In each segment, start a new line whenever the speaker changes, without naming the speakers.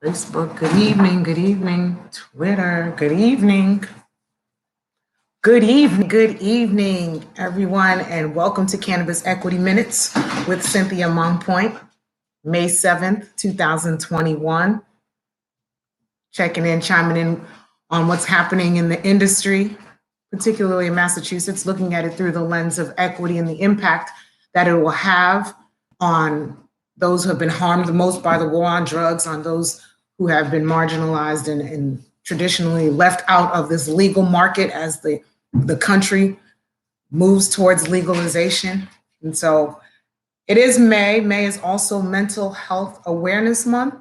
Facebook, good evening, Twitter, good evening, everyone, and welcome to Cannabis Equity Minutes with Cynthia Mompoint, May 7th, 2021. Checking in, chiming in on what's happening in the industry, particularly in Massachusetts, looking at it through the lens of equity and the impact that it will have on those who have been harmed the most by the war on drugs, on those who have been marginalized and traditionally left out of this legal market as the country moves towards legalization. And so it is May. May is also Mental Health Awareness Month.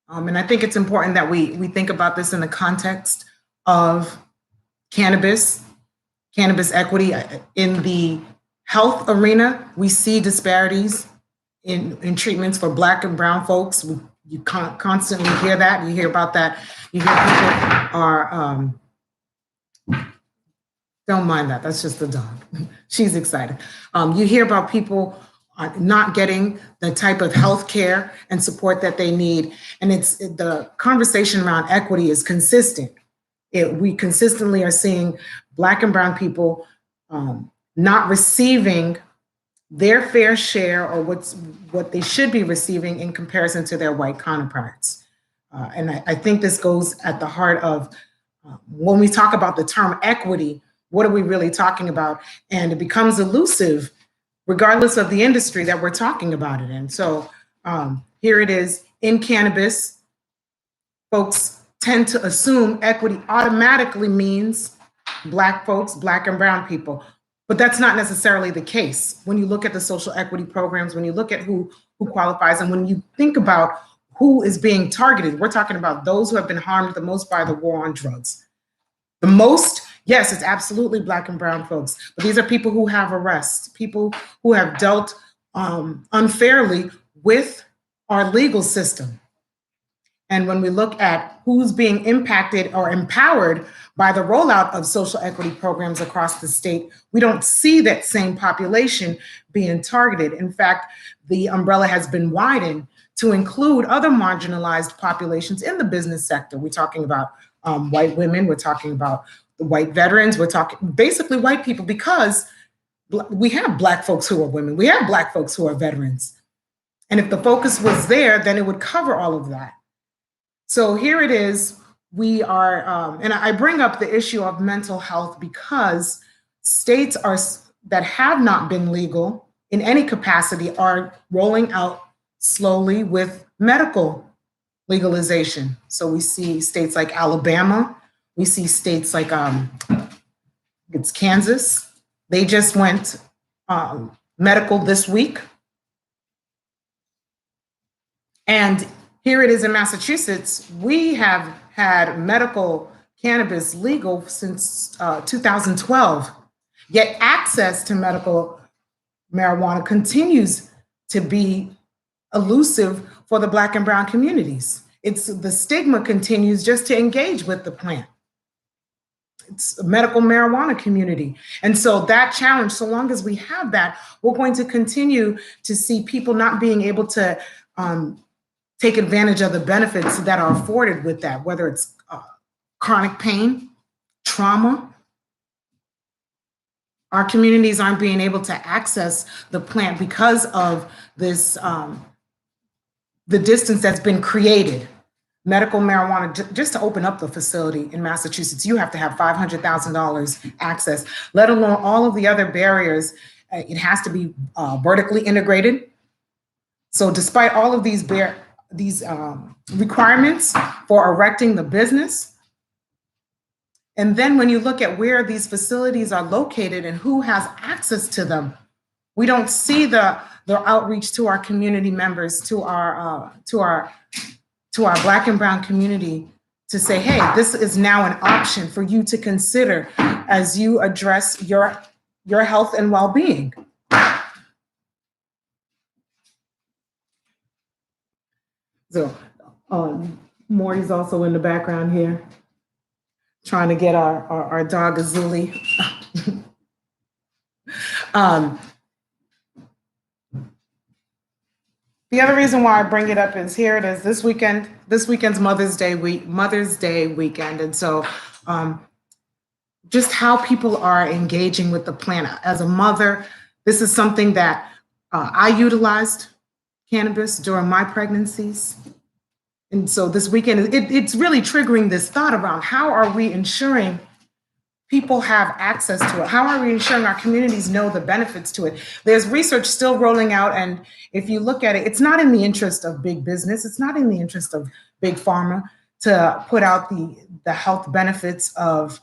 And I think it's important that we think about this in the context of cannabis equity. In the health arena, we see disparities in treatments for Black and brown folks. You constantly hear that. You hear about that. You hear people are, don't mind that. That's just the dog. She's excited. You hear about people not getting the type of health care and support that they need. And the conversation around equity is consistent. We consistently are seeing Black and brown people not receiving their fair share or what they should be receiving in comparison to their white counterparts. And I think this goes at the heart of when we talk about the term equity, what are we really talking about? And it becomes elusive regardless of the industry that we're talking about it in. So here it is in cannabis. Folks tend to assume equity automatically means Black folks, Black and brown people. But that's not necessarily the case. When you look at the social equity programs, when you look at who qualifies, and when you think about who is being targeted, we're talking about those who have been harmed the most by the war on drugs. The most, yes, it's absolutely Black and brown folks, but these are people who have arrests, people who have dealt unfairly with our legal system. And when we look at who's being impacted or empowered by the rollout of social equity programs across the state, we don't see that same population being targeted. In fact, the umbrella has been widened to include other marginalized populations in the business sector. We're talking about white women, we're talking about the white veterans, we're talking basically white people, because we have Black folks who are women, we have Black folks who are veterans. And if the focus was there, then it would cover all of that. So here it is, we are, and I bring up the issue of mental health because states that have not been legal in any capacity are rolling out slowly with medical legalization. So we see states like Alabama, we see states like it's Kansas. They just went medical this week. And here it is in Massachusetts, we have had medical cannabis legal since 2012, yet access to medical marijuana continues to be elusive for the Black and brown communities. The stigma continues just to engage with the plant. It's a medical marijuana community. And so that challenge, so long as we have that, we're going to continue to see people not being able to take advantage of the benefits that are afforded with that, whether it's chronic pain, trauma. Our communities aren't being able to access the plant because of this, the distance that's been created. Medical marijuana, just to open up the facility in Massachusetts, you have to have $500,000 access, let alone all of the other barriers. It has to be vertically integrated. So despite all of these requirements for erecting the business. And then when you look at where these facilities are located and who has access to them, we don't see the outreach to our community members, to our Black and brown community, to say, hey, this is now an option for you to consider as you address your health and well-being. So Maury's also in the background here, trying to get our dog Azuli. The other reason why I bring it up is here it is this weekend. This weekend's Mother's Day weekend, and so just how people are engaging with the plant. As a mother, this is something that I utilized cannabis during my pregnancies. And so this weekend, it's really triggering this thought around how are we ensuring people have access to it? How are we ensuring our communities know the benefits to it? There's research still rolling out, and if you look at it, it's not in the interest of big business. It's not in the interest of big pharma to put out the health benefits of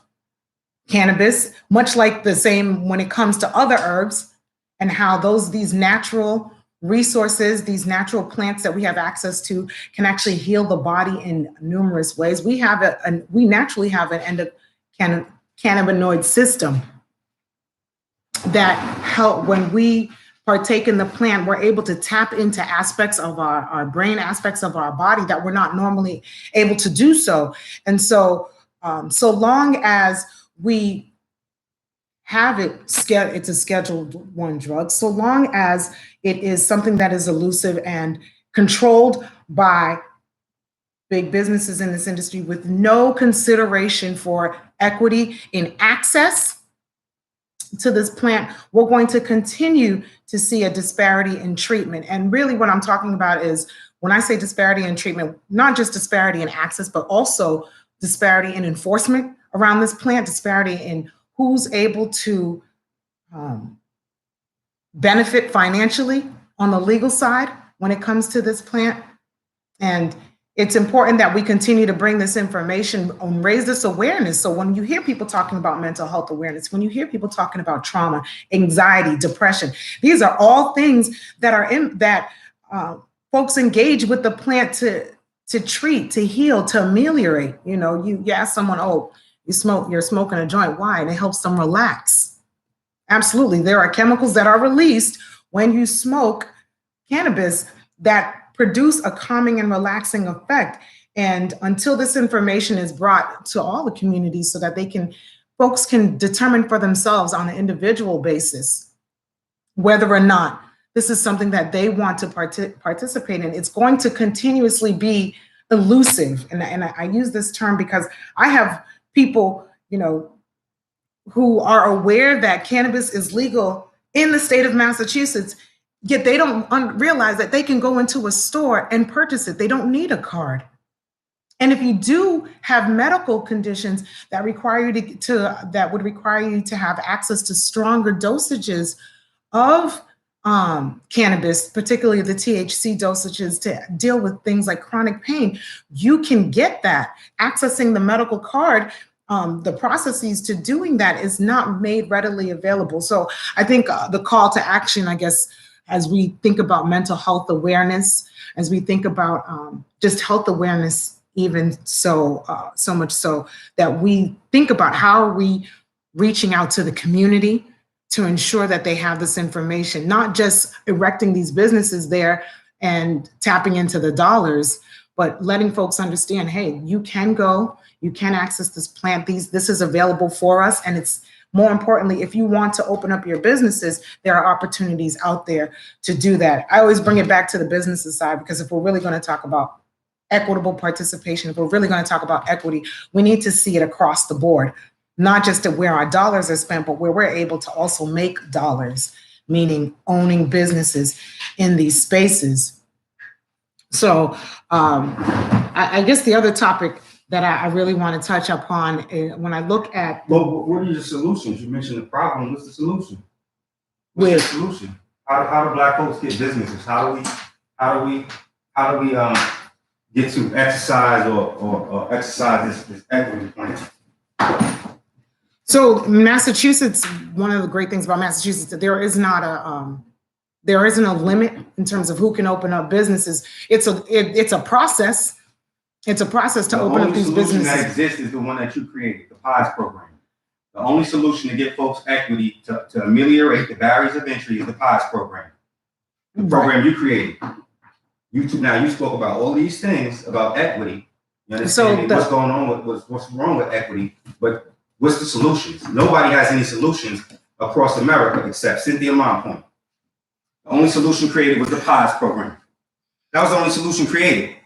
cannabis, much like the same when it comes to other herbs and how these natural resources, these natural plants that we have access to can actually heal the body in numerous ways. We naturally have an cannabinoid system that help when we partake in the plant, we're able to tap into aspects of our brain, aspects of our body that we're not normally able to do so. And so, so long as we have it's a Scheduled 1 drug, so long as it is something that is elusive and controlled by big businesses in this industry with no consideration for equity in access to this plant, we're going to continue to see a disparity in treatment. And really what I'm talking about is when I say disparity in treatment, not just disparity in access, but also disparity in enforcement around this plant, disparity in who's able to benefit financially on the legal side when it comes to this plant. And it's important that we continue to bring this information and raise this awareness. So when you hear people talking about mental health awareness, when you hear people talking about trauma, anxiety, depression, these are all things that are folks engage with the plant to treat, to heal, to ameliorate. You know, you ask someone, oh, you're smoking a joint. Why? And it helps them relax. Absolutely. There are chemicals that are released when you smoke cannabis that produce a calming and relaxing effect. And until this information is brought to all the communities so that folks can determine for themselves on an individual basis whether or not this is something that they want to participate in, it's going to continuously be elusive. And I use this term because I have people, you know, who are aware that cannabis is legal in the state of Massachusetts, yet they don't realize that they can go into a store and purchase it. They don't need a card. And if you do have medical conditions that require you that would require you to have access to stronger dosages of cannabis, particularly the THC dosages to deal with things like chronic pain, you can get that. Accessing the medical card, the processes to doing that is not made readily available. So I think the call to action, I guess, as we think about mental health awareness, as we think about just health awareness, even so much so that we think about how are we reaching out to the community to ensure that they have this information, not just erecting these businesses there and tapping into the dollars, but letting folks understand, hey, you can go, you can access this plant. This is available for us. And it's more importantly, if you want to open up your businesses, there are opportunities out there to do that. I always bring it back to the businesses side, because if we're really going to talk about equitable participation, if we're really going to talk about equity, we need to see it across the board, not just at where our dollars are spent, but where we're able to also make dollars, meaning owning businesses in these spaces. So I guess the other topic that I really want to touch upon when I look at.
Well, what are your solutions? You mentioned the problem. What's the solution? What's the solution? How do Black folks get businesses? How do we get to exercise or exercise this equity plan?
So Massachusetts, one of the great things about Massachusetts, that there isn't a limit in terms of who can open up businesses. It's a process. It's a process to open up these businesses.
The only solution that exists is the one that you created, the PODS program. The only solution to get folks equity to ameliorate the barriers of entry is the PODS program. The program you created. You spoke about all these things about equity. You understand what's going on what's wrong with equity, but what's the solutions? Nobody has any solutions across America except Cynthia Mompoint. The only solution created was the PODS program. That was the only solution created.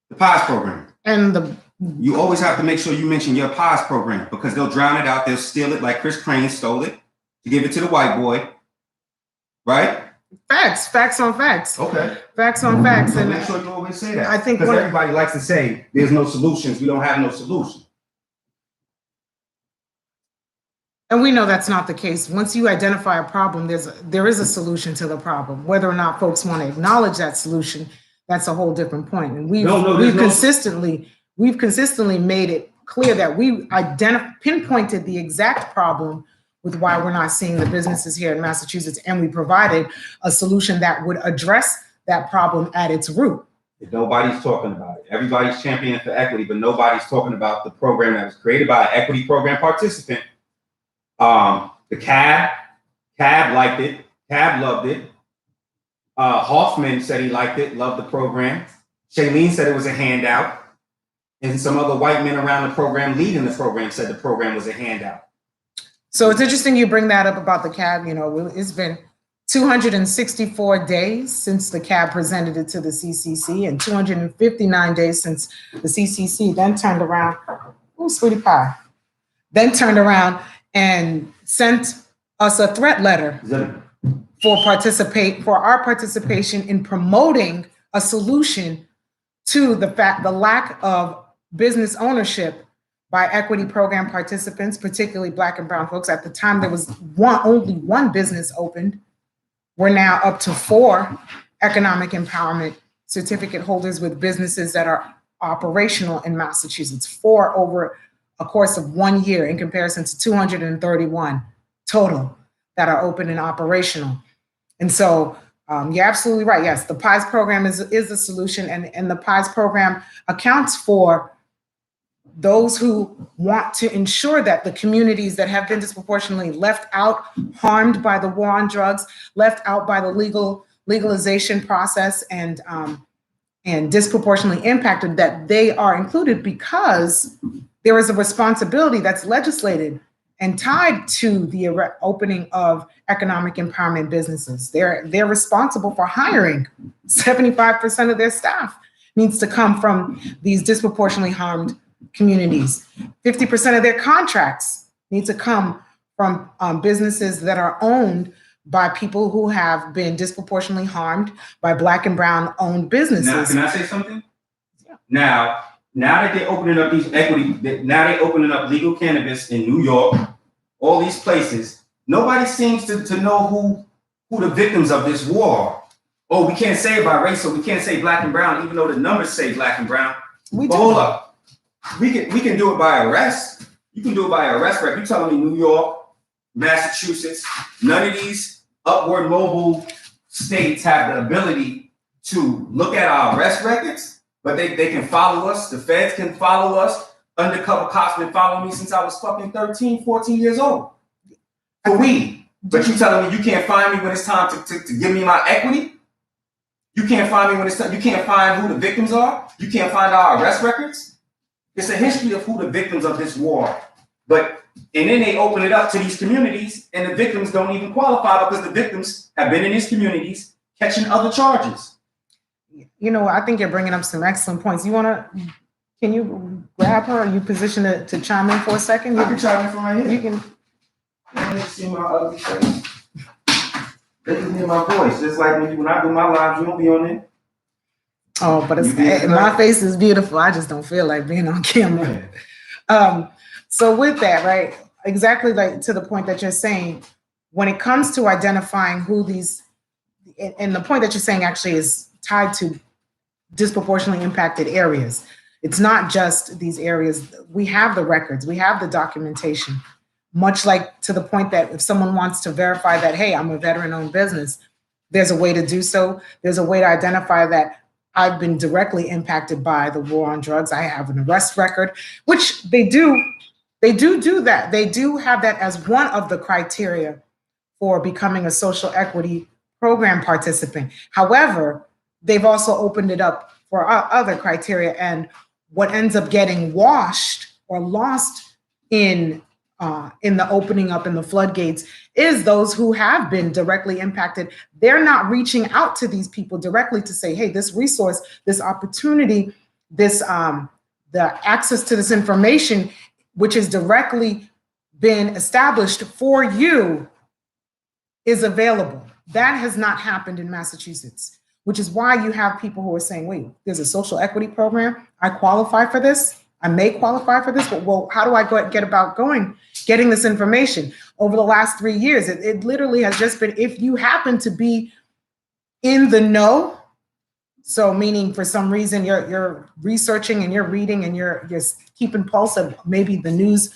The POS program.
And
you always have to make sure you mention your POS program, because they'll drown it out. They'll steal it like Chris Crane stole it to give it to the white boy. Right?
Facts on facts.
Okay.
Facts on facts.
So
and
make sure you always say that.
I think
because everybody likes to say there's no solutions. We don't have no solution.
And we know that's not the case. Once you identify a problem, there is a solution to the problem. Whether or not folks want to acknowledge that solution, that's a whole different point. And we've consistently made it clear that we pinpointed the exact problem with why we're not seeing the businesses here in Massachusetts, and we provided a solution that would address that problem at its root.
Nobody's talking about it. Everybody's championing for equity, but nobody's talking about the program that was created by an equity program participant. The cab liked it. Cab loved it. Hoffman said he liked it, loved the program. Shailene said it was a handout. And some other white men around the program leading the program said the program was a handout.
So it's interesting you bring that up about the cab. You know, it's been 264 days since the cab presented it to the CCC, and 259 days since the CCC then turned around. Oh, sweetie pie. Then turned around and sent us a threat letter for our participation in promoting a solution to the lack of business ownership by equity program participants, particularly Black and brown folks. At the time, there was only one business opened. We're now up to 4 economic empowerment certificate holders with businesses that are operational in Massachusetts, 4 over a course of 1 year in comparison to 231 total that are open and operational. And so you're absolutely right. Yes, the PIES program is a solution, and the PIES program accounts for those who want to ensure that the communities that have been disproportionately left out, harmed by the war on drugs, left out by the legalization process, and disproportionately impacted, that they are included, because there is a responsibility that's legislated and tied to the opening of economic empowerment businesses. They're responsible for hiring. 75% of their staff needs to come from these disproportionately harmed communities. 50% of their contracts need to come from businesses that are owned by people who have been disproportionately harmed by Black and brown owned businesses.
Now, can I say something? Yeah. Now that they're opening up these now they're opening up legal cannabis in New York, all these places, nobody seems to know who the victims of this war are. Oh, we can't say it by race, so we can't say Black and brown, even though the numbers say Black and brown. But hold up. We can do it by arrest. You can do it by arrest record. You're telling me New York, Massachusetts, none of these upward mobile states have the ability to look at our arrest records, but they can follow us. The feds can follow us. Undercover cops been following me since I was fucking 13, 14 years old. For weed. But you telling me you can't find me when it's time to give me my equity? You can't find me when it's time. You can't find who the victims are. You can't find our arrest records. It's a history of who the victims of this war are. And then they open it up to these communities, and the victims don't even qualify, because the victims have been in these communities catching other charges.
You know, I think you're bringing up some excellent points. Can you grab her? Are you positioned to chime in for a second?
I can chime in from right here.
You can.
They see my ugly face. They can hear my voice. Just like when I do my lives, you don't be on there.
Oh, but my face is beautiful. I just don't feel like being on camera. So with that, right, exactly like to the point that you're saying, when it comes to identifying who these, and the point that you're saying actually is tied to disproportionately impacted areas. It's not just these areas. We have the records, we have the documentation, much like to the point that if someone wants to verify that, hey, I'm a veteran-owned business, there's a way to do so. There's a way to identify that I've been directly impacted by the war on drugs. I have an arrest record, which they do that. They do have that as one of the criteria for becoming a social equity program participant. However, they've also opened it up for other criteria, and what ends up getting washed or lost in in the opening up in the floodgates is those who have been directly impacted. They're not reaching out to these people directly to say, hey, this resource, this opportunity, this the access to this information, which has directly been established for you, is available. That has not happened in Massachusetts, which is why you have people who are saying, wait, there's a social equity program. I qualify for this. I may qualify for this, but well, how do I get about getting this information? Over the last 3 years, it literally has just been, if you happen to be in the know, so meaning for some reason you're researching and you're reading and you're keeping pulse of maybe the news,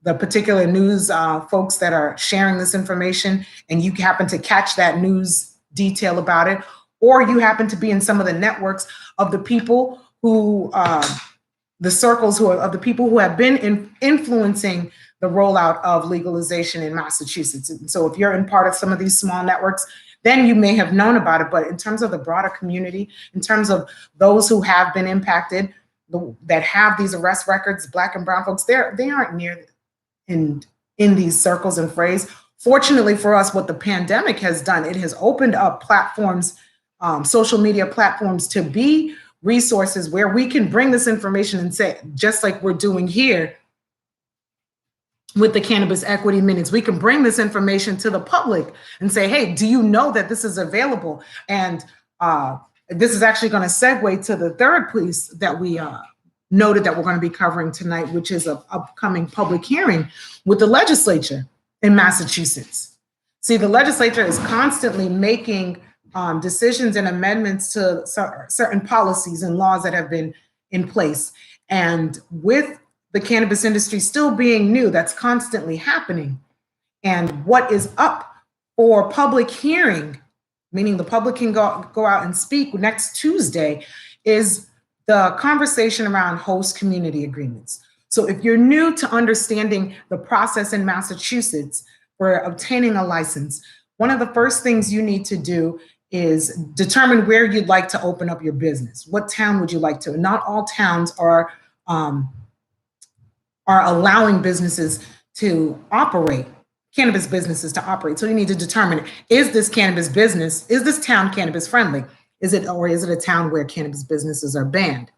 the particular news folks that are sharing this information, and you happen to catch that news detail about it, or you happen to be in some of the networks of the people who, the circles of the people who have been influencing the rollout of legalization in Massachusetts. And so if you're in part of some of these small networks, then you may have known about it. But in terms of the broader community, in terms of those who have been impacted, that have these arrest records, Black and brown folks, they aren't near in these circles and phrase. Fortunately for us, what the pandemic has done, it has opened up platforms, social media platforms, to be resources where we can bring this information and say, just like we're doing here with the Cannabis Equity Minutes, we can bring this information to the public and say, hey, do you know that this is available? And this is actually going to segue to the third piece that we noted that we're going to be covering tonight, which is an upcoming public hearing with the legislature in Massachusetts. See, the legislature is constantly making decisions and amendments to certain policies and laws that have been in place. And with the cannabis industry still being new, that's constantly happening. And what is up for public hearing, meaning the public can go out and speak next Tuesday, is the conversation around host community agreements. So if you're new to understanding the process in Massachusetts for obtaining a license, one of the first things you need to do is determine where you'd like to open up your business. What town would you like to? Not all towns are allowing businesses to operate, cannabis businesses to operate. So you need to determine, is this town cannabis friendly? Is it a town where cannabis businesses are banned?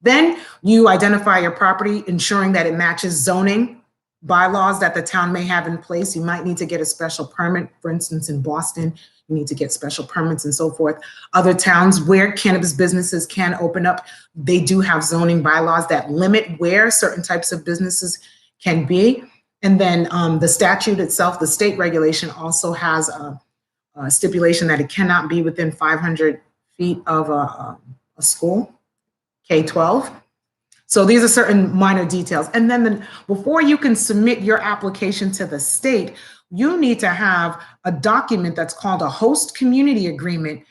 Then you identify your property, ensuring that it matches zoning bylaws that the town may have in place. You might need to get a special permit. For instance, in Boston, you need to get special permits and so forth. Other towns where cannabis businesses can open up, they do have zoning bylaws that limit where certain types of businesses can be. And then the statute itself, the state regulation, also has a stipulation that it cannot be within 500 feet of a school, K-12. So these are certain minor details. And then before you can submit your application to the state, you need to have a document that's called a host community agreement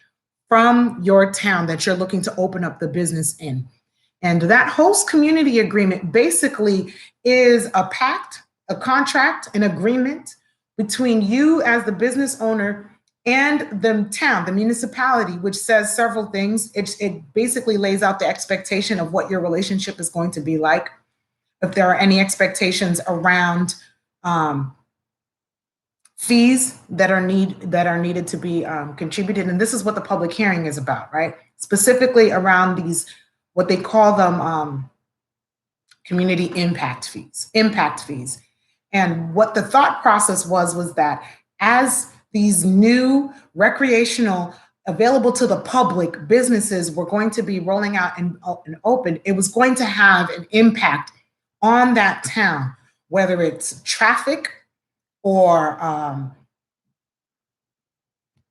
from your town that you're looking to open up the business in. And that host community agreement basically is a pact, a contract, an agreement between you as the business owner and the town, the municipality, which says several things. It basically lays out the expectation of what your relationship is going to be like. If there are any expectations around fees that are needed to be contributed, and this is what the public hearing is about, right? Specifically around these, what they call them, community impact fees. And what the thought process was that as these new recreational, available to the public businesses were going to be rolling out and open, it was going to have an impact on that town, whether it's traffic or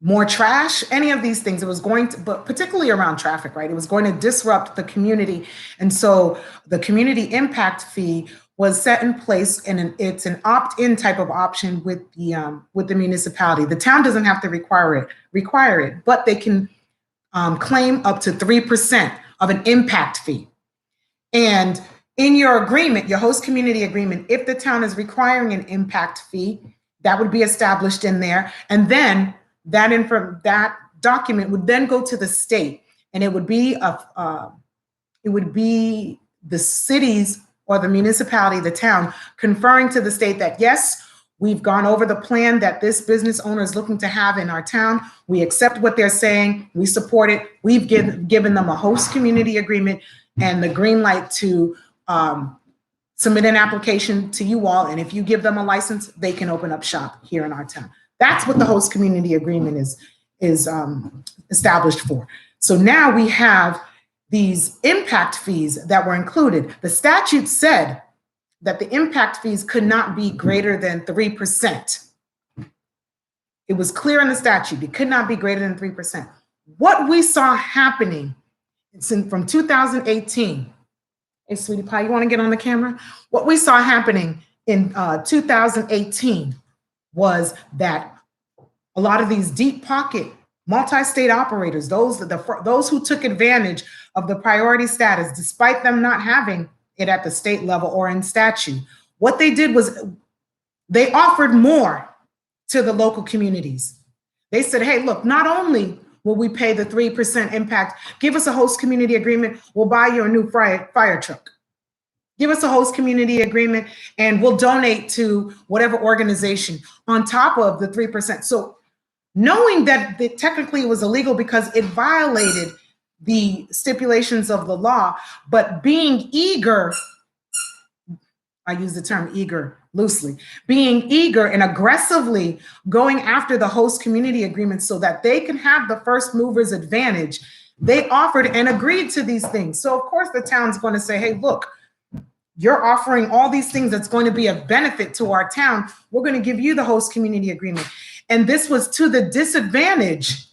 more trash, any of these things. It was going to, but particularly around traffic, right? It was going to disrupt the community. And so the community impact fee was set in place, and it's an opt-in type of option with the municipality. The town doesn't have to require it, but they can claim up to 3% of an impact fee. And in your agreement, your host community agreement, if the town is requiring an impact fee, that would be established in there. And then that document would then go to the state, and it would be the city's or the municipality, the town, conferring to the state that, yes, we've gone over the plan that this business owner is looking to have in our town. We accept what they're saying. We support it. We've given them a host community agreement and the green light to submit an application to you all. And if you give them a license, they can open up shop here in our town. That's what the host community agreement is established for. So now we have these impact fees that were included. The statute said that the impact fees could not be greater than 3%. It was clear in the statute, it could not be greater than 3%. What we saw happening from 2018, hey, sweetie pie, you wanna get on the camera? What we saw happening in 2018 was that a lot of these deep pocket multi-state operators, those who took advantage of the priority status, despite them not having it at the state level or in statute, what they did was they offered more to the local communities. They said, hey, look, not only will we pay the 3% impact, give us a host community agreement, we'll buy you a new fire truck. Give us a host community agreement and we'll donate to whatever organization on top of the 3%. So knowing that technically it was illegal because it violated the stipulations of the law, but being eager, I use the term eager loosely, being eager and aggressively going after the host community agreement so that they can have the first movers advantage, they offered and agreed to these things. So of course the town's going to say, hey, look, you're offering all these things that's going to be of benefit to our town. We're going to give you the host community agreement. And this was to the disadvantage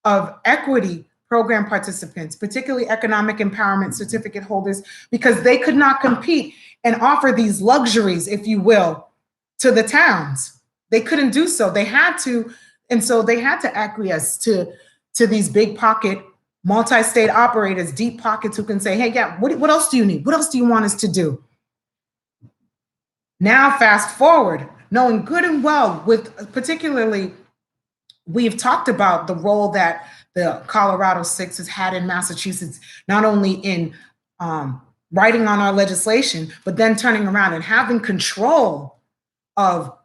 of equity program participants, particularly economic empowerment certificate holders, because they could not compete and offer these luxuries, if you will, to the towns. They couldn't do so. They had to, and so they had to acquiesce to these big pocket multi-state operators, deep pockets who can say, hey, yeah, what else do you need? What else do you want us to do? Now, fast forward, knowing good and well, with particularly, we've talked about the role that the Colorado Six has had in Massachusetts, not only in writing on our legislation, but then turning around and having control of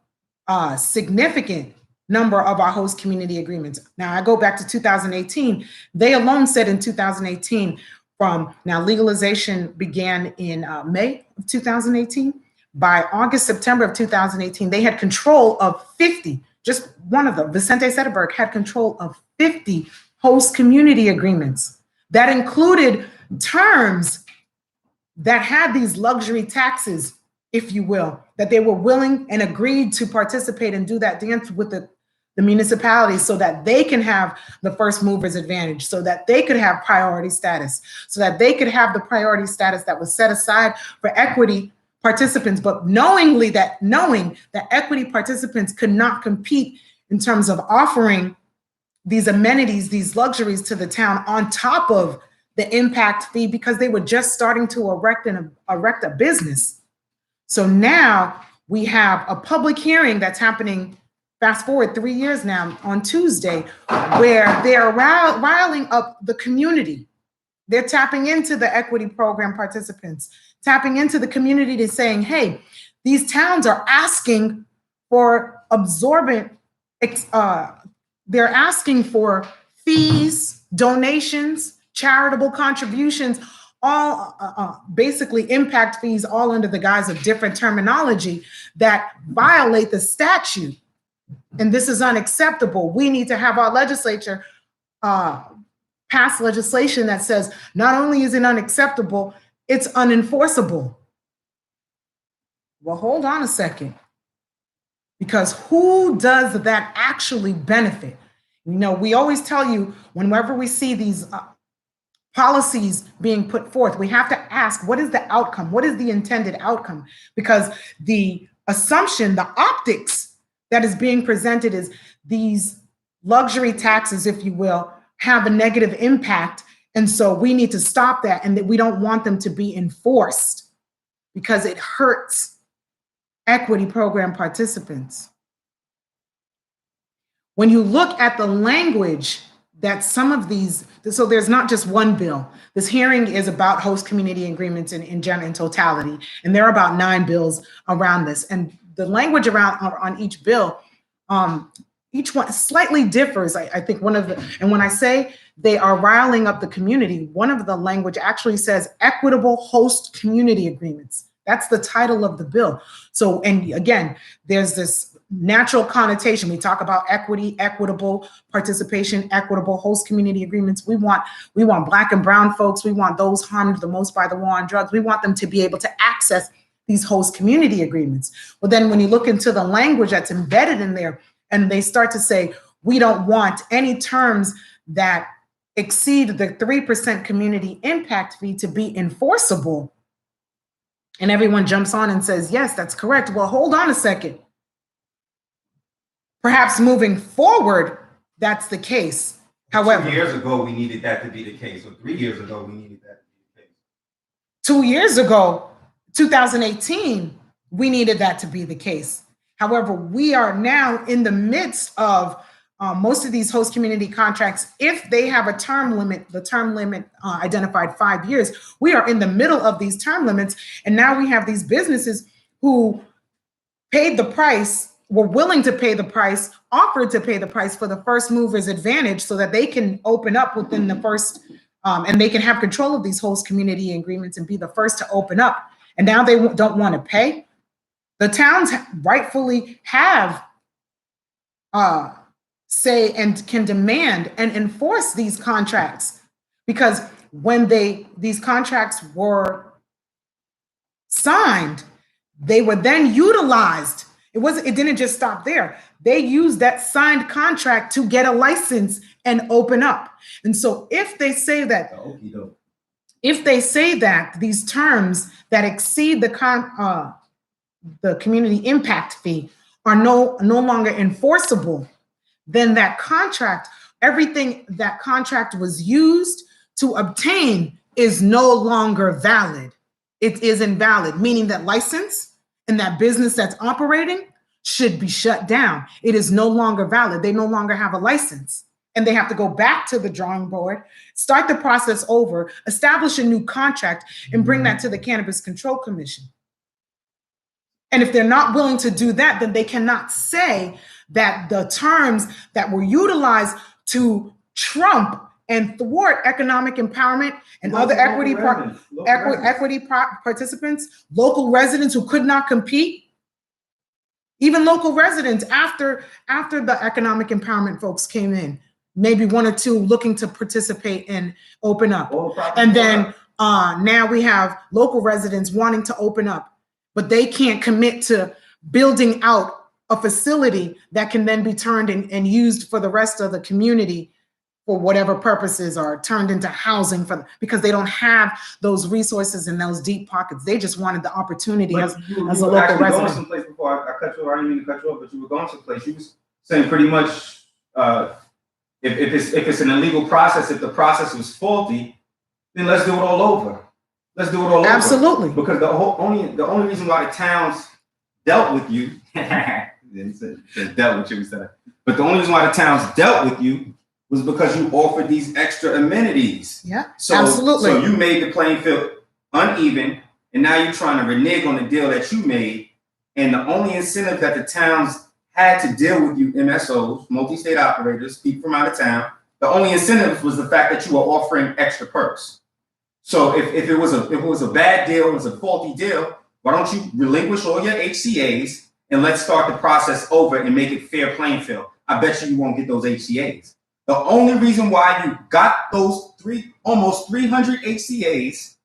a significant number of our host community agreements. Now, I go back to 2018. They alone said in 2018, now legalization began in May of 2018. By August, September of 2018, they had control of 50, just one of them, Vicente Sederberg, had control of 50 host community agreements that included terms that had these luxury taxes, if you will, that they were willing and agreed to participate and do that dance with the municipalities so that they can have the first movers advantage, so that they could have priority status, so that they could have the priority status that was set aside for equity participants, but knowing that equity participants could not compete in terms of offering these amenities, these luxuries to the town on top of the impact fee because they were just starting to erect a business. So now we have a public hearing that's happening, fast forward 3 years now, on Tuesday, where they're riling up the community. They're tapping into the equity program participants, tapping into the community to saying, hey, these towns are asking for they're asking for fees, donations, charitable contributions, all basically impact fees, all under the guise of different terminology that violate the statute. And this is unacceptable. We need to have our legislature pass legislation that says not only is it unacceptable, it's unenforceable. Well, hold on a second. Because who does that actually benefit? You know, we always tell you whenever we see these policies being put forth, we have to ask, what is the outcome? What is the intended outcome? Because the assumption, the optics that is being presented is these luxury taxes, if you will, have a negative impact. And so we need to stop that, and that we don't want them to be enforced because it hurts equity program participants. When you look at the language that some of these, so there's not just one bill. This hearing is about host community agreements in general, in totality, and there are about 9 bills around this. And the language around on each bill, each one slightly differs. I think one of the, and when I say they are riling up the community, one of the language actually says equitable host community agreements. That's the title of the bill. So, and again, there's this natural connotation. We talk about equity, equitable participation, equitable host community agreements. We want Black and brown folks. We want those harmed the most by the war on drugs. We want them to be able to access these host community agreements. But then when you look into the language that's embedded in there, and they start to say, we don't want any terms that exceed the 3% community impact fee to be enforceable. And everyone jumps on and says, yes, that's correct. Well, hold on a second. Perhaps moving forward, that's the case. However,
2 years ago, we needed that to be the case. Or 3 years ago, we needed that to be the case.
2 years ago, 2018, we needed that to be the case. However, we are now in the midst of most of these host community contracts. If they have a term limit, the term limit identified 5 years, we are in the middle of these term limits. And now we have these businesses who paid the price, were willing to pay the price, offered to pay the price for the first mover's advantage so that they can open up within the first, and they can have control of these host community agreements and be the first to open up. And now they don't want to pay. The towns rightfully have say and can demand and enforce these contracts, because when these contracts were signed, they were then utilized. It didn't just stop there. They used that signed contract to get a license and open up. And so if they say that, these terms that exceed the community impact fee are no longer enforceable, then that contract, everything that contract was used to obtain is no longer valid. It is invalid, meaning that license and that business that's operating should be shut down. It is no longer valid. They no longer have a license, and they have to go back to the drawing board, start the process over, establish a new contract, and bring that to the Cannabis Control Commission. And if they're not willing to do that, then they cannot say that the terms that were utilized to trump and thwart economic empowerment and other equity participants, local residents who could not compete, even local residents after the economic empowerment folks came in, maybe 1 or 2 looking to participate and open up. And then now we have local residents wanting to open up, but they can't commit to building out a facility that can then be turned and used for the rest of the community for whatever purposes, are turned into housing because they don't have those resources in those deep pockets. They just wanted the opportunity as a local resident.
Going someplace before I cut you off. I didn't mean to cut you off, but you were going someplace. You was saying pretty much if it's an illegal process, if the process was faulty, then let's do it all over. Let's do it all over.
Absolutely.
Because the only reason why the towns dealt with you, dealt with you, but the only reason why the towns dealt with you was because you offered these extra amenities.
Yeah,
so,
absolutely.
So you made the playing field uneven, and now you're trying to renege on the deal that you made. And the only incentive that the towns had to deal with you, MSOs, multi-state operators, people from out of town, the only incentive was the fact that you were offering extra perks. So if it was a bad deal, it was a faulty deal, why don't you relinquish all your HCAs and let's start the process over and make it fair playing field? I bet you won't get those HCAs. The only reason why you got those almost 300 HCAs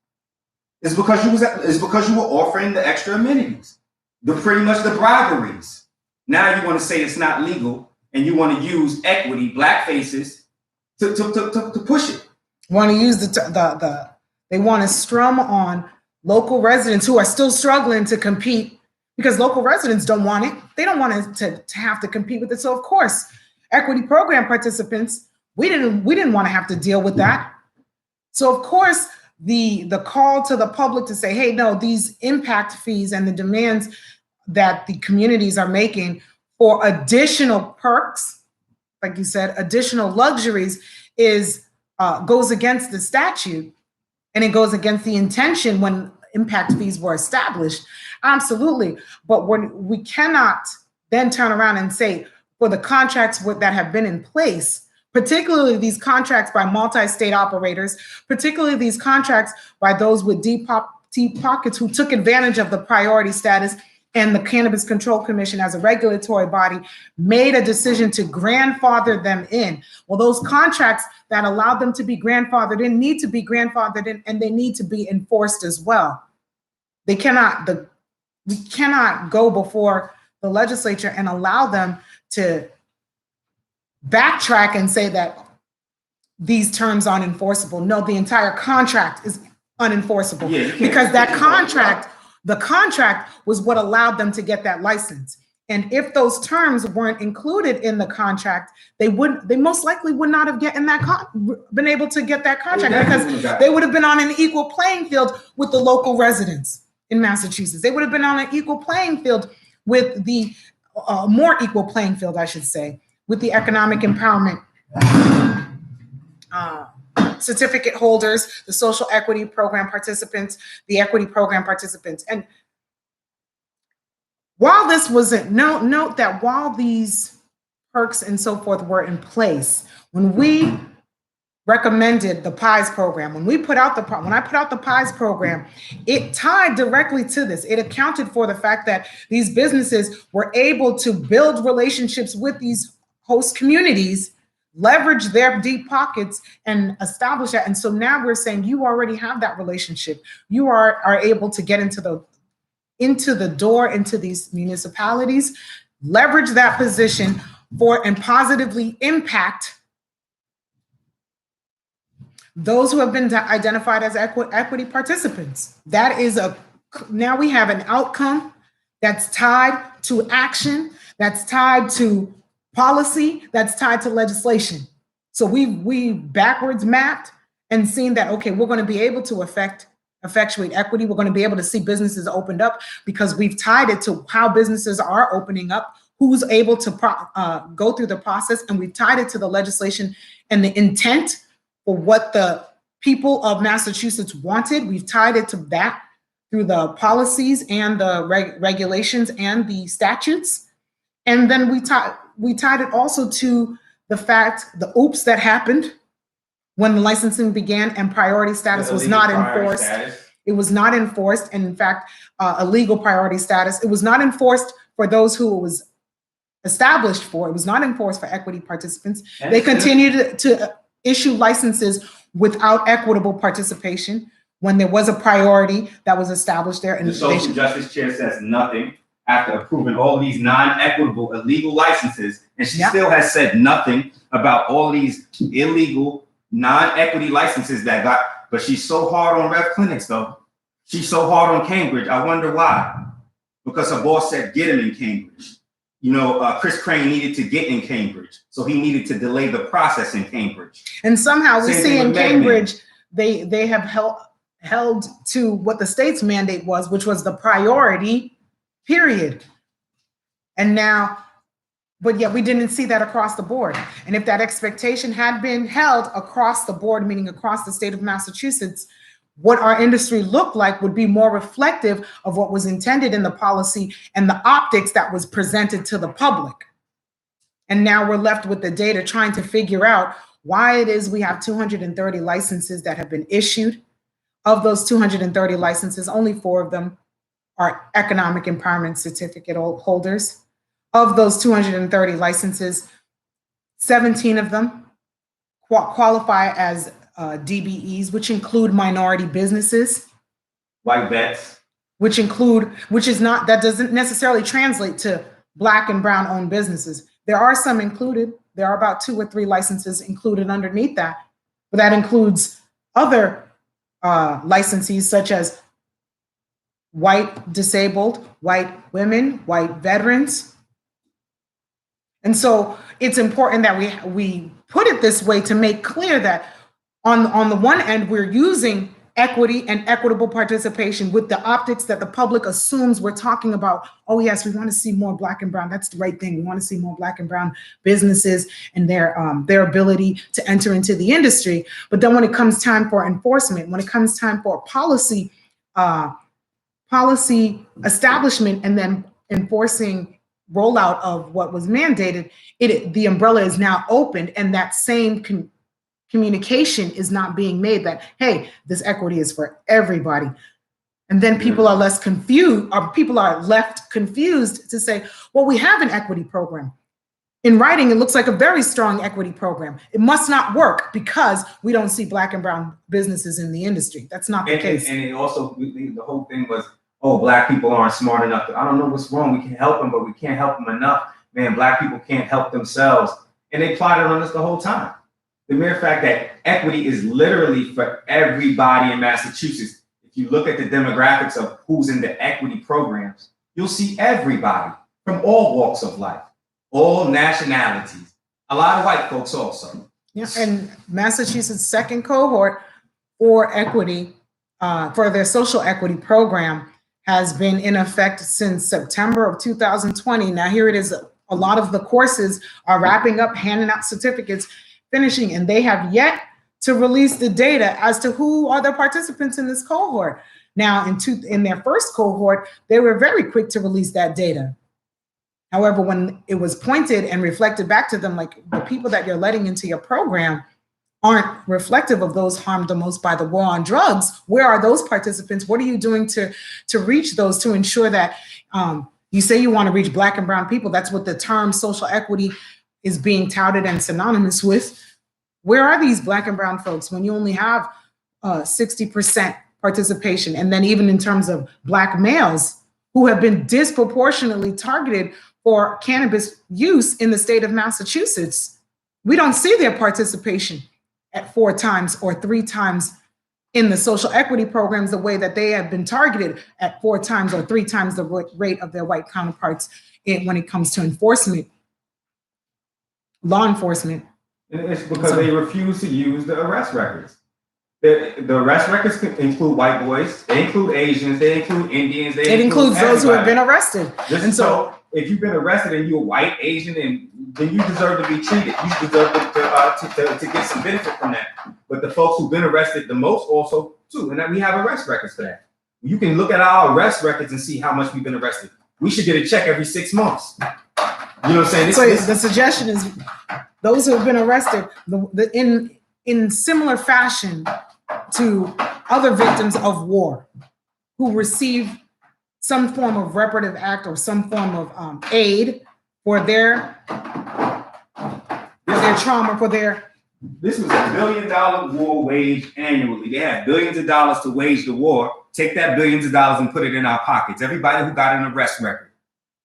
is because you were offering the extra amenities, pretty much the briberies. Now you want to say it's not legal, and you want to use equity, black faces, to push it.
Want to use they want to strum on local residents who are still struggling to compete, because local residents don't want it. They don't want to have to compete with it. So of course, equity program participants, we didn't want to have to deal with that. So of course, the call to the public to say, hey, no, these impact fees and the demands that the communities are making for additional perks, like you said, additional luxuries, goes against the statute, and it goes against the intention when impact fees were established. Absolutely. But when we cannot then turn around and say, for the contracts that have been in place, particularly these contracts by multi-state operators, particularly these contracts by those with deep pockets who took advantage of the priority status, and the Cannabis Control Commission as a regulatory body made a decision to grandfather them in. Well, those contracts that allowed them to be grandfathered in need to be grandfathered in, and they need to be enforced as well. We cannot go before the legislature and allow them to backtrack and say that these terms aren't enforceable. No, the entire contract is unenforceable, because the contract was what allowed them to get that license. And if those terms weren't included in the contract, they most likely would not have been able to get that contract, because they would have been on an equal playing field with the local residents in Massachusetts. They would have been on an equal playing field with the more equal playing field, I should say, with the economic empowerment certificate holders, the social equity program participants, the equity program participants. And while this wasn't, note that while these perks and so forth were in place, when we recommended the PIES program, when I put out the PIES program, it tied directly to this. It accounted for the fact that these businesses were able to build relationships with these host communities, leverage their deep pockets, and establish that. And so now we're saying you already have that relationship. You are able to get into the door into these municipalities, leverage that position and positively impact those who have been identified as equity participants. Now we have an outcome that's tied to action, that's tied to policy, that's tied to legislation. So we backwards mapped and seen that, okay, we're going to be able to effectuate equity. We're going to be able to see businesses opened up, because we've tied it to how businesses are opening up, who's able to go through the process, and we've tied it to the legislation and the intent for what the people of Massachusetts wanted. We've tied it to that through the policies and the regulations and the statutes. And then we tied it also to the fact, the oops that happened when the licensing began and priority status was not enforced. It was not enforced. And in fact, illegal priority status, it was not enforced for those who it was established for. It was not enforced for equity participants. They continued to issue licenses without equitable participation when there was a priority that was established there. And
the social justice chair says nothing after approving all these non-equitable illegal licenses, and she still has said nothing about all these illegal non-equity licenses but she's so hard on Rev Clinics though. She's so hard on Cambridge. I wonder why. Because her boss said get him in Cambridge. Chris Crane needed to get in Cambridge, so he needed to delay the process in Cambridge.
And somehow we see in Cambridge, they have held to what the state's mandate was, which was the priority, period. And now, but yet we didn't see that across the board. And if that expectation had been held across the board, meaning across the state of Massachusetts, what our industry looked like would be more reflective of what was intended in the policy and the optics that was presented to the public. And now we're left with the data trying to figure out why it is we have 230 licenses that have been issued. Of those 230 licenses, only 4 of them are economic empowerment certificate holders. Of those 230 licenses, 17 of them qualify as DBEs, which include minority businesses,
white vets,
that doesn't necessarily translate to Black and brown owned businesses. There are some included. There are about 2 or 3 licenses included underneath that, but that includes other licensees such as white disabled, white women, white veterans. And so it's important that we put it this way to make clear that on the one end, we're using equity and equitable participation with the optics that the public assumes we're talking about. Oh yes, we want to see more Black and brown. That's the right thing. We want to see more Black and brown businesses and their ability to enter into the industry. But then when it comes time for enforcement, when it comes time for policy establishment and then enforcing rollout of what was mandated, the umbrella is now opened, and that same communication is not being made that, hey, this equity is for everybody. And then people are less confused, or people are left confused to say, well, we have an equity program. In writing, it looks like a very strong equity program. It must not work because we don't see Black and brown businesses in the industry. That's not the case.
And it also, the whole thing was, oh, Black people aren't smart enough. I don't know what's wrong. We can help them, but we can't help them enough. Man, Black people can't help themselves. And they plotted on us the whole time. The mere fact that equity is literally for everybody in Massachusetts. If you look at the demographics of who's in the equity programs, you'll see everybody from all walks of life, all nationalities, a lot of white folks also.
Yeah, and Massachusetts' second cohort for equity, for their social equity program, has been in effect since September of 2020. Now here it is, a lot of the courses are wrapping up, handing out certificates, finishing, and they have yet to release the data as to who are the participants in this cohort. Now, in their first cohort, they were very quick to release that data. However, when it was pointed and reflected back to them, like, the people that you're letting into your program aren't reflective of those harmed the most by the war on drugs. Where are those participants? What are you doing to reach those, to ensure that you say you want to reach Black and brown people? That's what the term social equity is being touted and synonymous with. Where are these Black and brown folks when you only have 60% participation? And then even in terms of Black males who have been disproportionately targeted for cannabis use in the state of Massachusetts, we don't see their participation at 4 times or 3 times in the social equity programs the way that they have been targeted at 4 times or 3 times the rate of their white counterparts when it comes to enforcement. Law enforcement.
And it's because they refuse to use the arrest records. The arrest records include white boys, they include Asians, they include Indians,
it includes those who have been arrested.
And so if you've been arrested and you're white, Asian, and then you deserve to be treated. You deserve to get some benefit from that. But the folks who've been arrested the most also too, and then we have arrest records for that. You can look at our arrest records and see how much we've been arrested. We should get a check every 6 months. You know what I'm saying?
So the suggestion is those who have been arrested in similar fashion to other victims of war who receive some form of reparative act or some form of aid for their trauma, for their...
This was $1 billion war waged annually. They had billions of dollars to wage the war. Take that billions of dollars and put it in our pockets. Everybody who got an arrest record,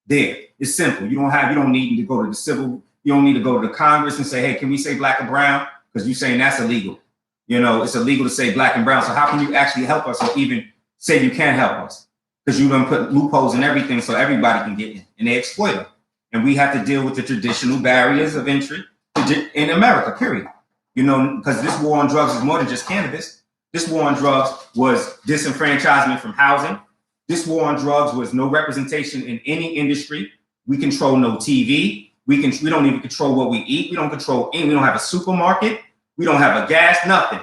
there. It's simple. You don't need to go to the civil. You don't need to go to the Congress and say, hey, can we say Black and brown? Because you're saying that's illegal. You know, it's illegal to say Black and brown. So how can you actually help us, or even say you can't help us? Because you done put loopholes in everything so everybody can get in, and they exploit them. And we have to deal with the traditional barriers of entry in America, period. You know, because this war on drugs is more than just cannabis. This war on drugs was disenfranchisement from housing. This war on drugs was no representation in any industry. We control no TV. We don't even control what we eat. We don't control any. We don't have a supermarket. We don't have a gas, nothing.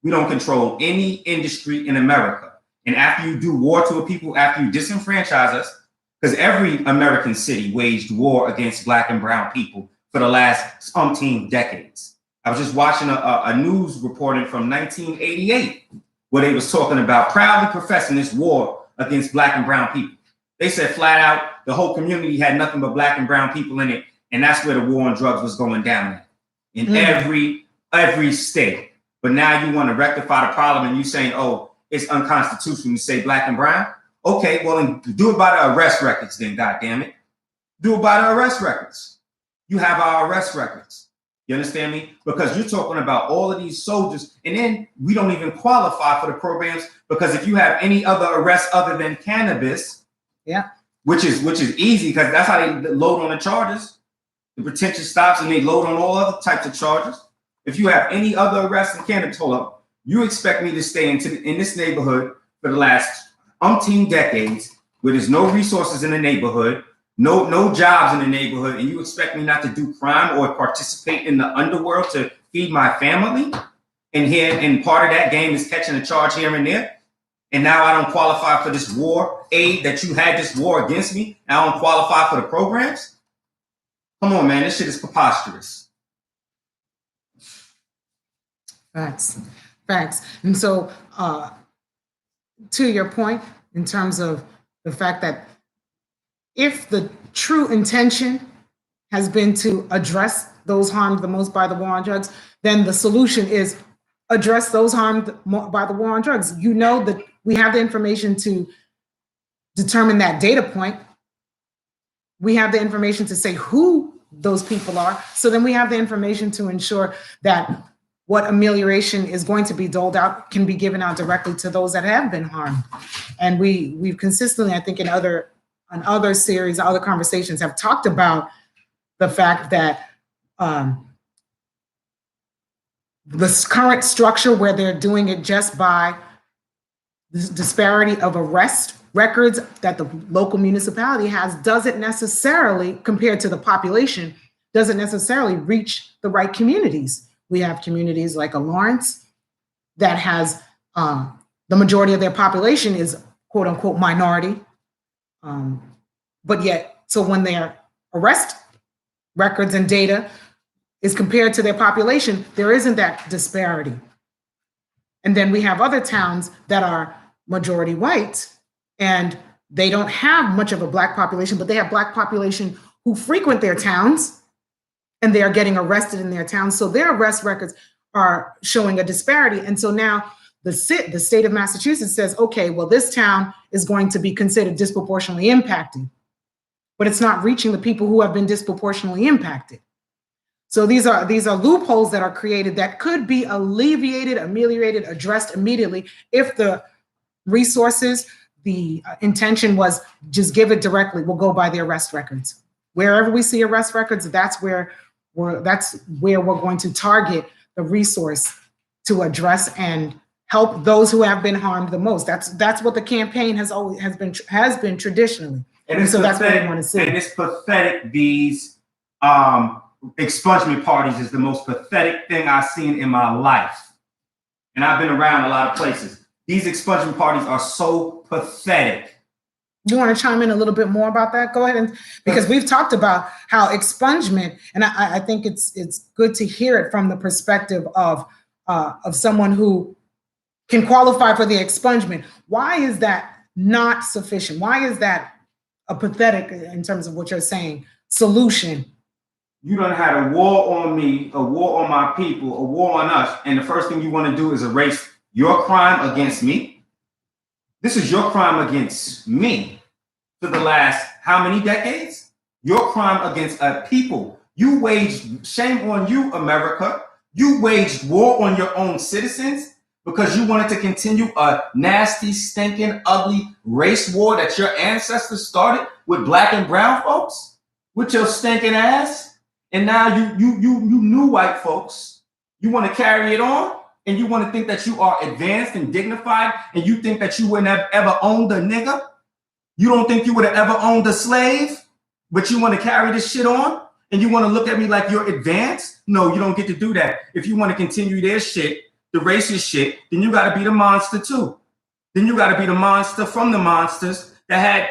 We don't control any industry in America. And after you do war to a people, after you disenfranchise us, because every American city waged war against Black and brown people for the last umpteen decades. I was just watching a news reporting from 1988 where they was talking about proudly professing this war against Black and brown people. They said flat out, the whole community had nothing but Black and brown people in it. And that's where the war on drugs was going down at, in every state. But now you want to rectify the problem and you saying, oh, it's unconstitutional to say Black and brown. Okay, well, then do it by the arrest records then, goddammit. Do it by the arrest records. You have our arrest records. You understand me? Because you're talking about all of these soldiers, and then we don't even qualify for the programs, because if you have any other arrests other than cannabis, which is easy, because that's how they load on the charges. The pretension stops and they load on all other types of charges. If you have any other arrests in cannabis, hold up. You expect me to stay in this neighborhood for the last umpteen decades, where there's no resources in the neighborhood, no jobs in the neighborhood, and you expect me not to do crime or participate in the underworld to feed my family? And part of that game is catching a charge here and there. And now I don't qualify for this war aid that you had this war against me. And I don't qualify for the programs. Come on, man, this shit is preposterous.
Facts. And so, to your point, in terms of the fact that if the true intention has been to address those harmed the most by the war on drugs, then the solution is address those harmed by the war on drugs. You know that we have the information to determine that data point. We have the information to say who those people are. So then we have the information to ensure that what amelioration is going to be doled out can be given out directly to those that have been harmed. And we've consistently, I think in other series, other conversations, have talked about the fact that this current structure where they're doing it just by this disparity of arrest records that the local municipality has doesn't necessarily, compared to the population, doesn't necessarily reach the right communities. We have communities like a Lawrence that has the majority of their population is quote unquote minority. But yet, so when their arrest records and data is compared to their population, there isn't that disparity. And then we have other towns that are majority white and they don't have much of a Black population, but they have Black population who frequent their towns and they are getting arrested in their towns. So their arrest records are showing a disparity. And so now the state of Massachusetts says, okay, well, this town is going to be considered disproportionately impacted, but it's not reaching the people who have been disproportionately impacted. So these are loopholes that are created that could be alleviated, ameliorated, addressed immediately if the resources, the intention was just give it directly. We'll go by the arrest records. Wherever we see arrest records, that's where we're going to target the resource to address and help those who have been harmed the most. That's what the campaign has been traditionally. And so that's what we want to see.
And it's pathetic. These expungement parties is the most pathetic thing I've seen in my life. And I've been around a lot of places. These expungement parties are so pathetic.
You want to chime in a little bit more about that? Go ahead, because we've talked about how expungement, and I think it's good to hear it from the perspective of someone who can qualify for the expungement. Why is that not sufficient? Why is that a pathetic, in terms of what you're saying, solution?
You done had a war on me, a war on my people, a war on us, and the first thing you want to do is erase your crime against me. This is your crime against me for the last how many decades? Your crime against a people. You waged, shame on you, America. You waged war on your own citizens because you wanted to continue a nasty, stinking, ugly race war that your ancestors started with Black and brown folks, with your stinking ass. And now you new white folks, you want to carry it on, and you want to think that you are advanced and dignified, and you think that you would have ever owned a nigga. You don't think you would have ever owned a slave, but you want to carry this shit on, and you want to look at me like you're advanced? No, you don't get to do that. If you want to continue their shit, the racist shit, then you got to be the monster too. Then you got to be the monster from the monsters that had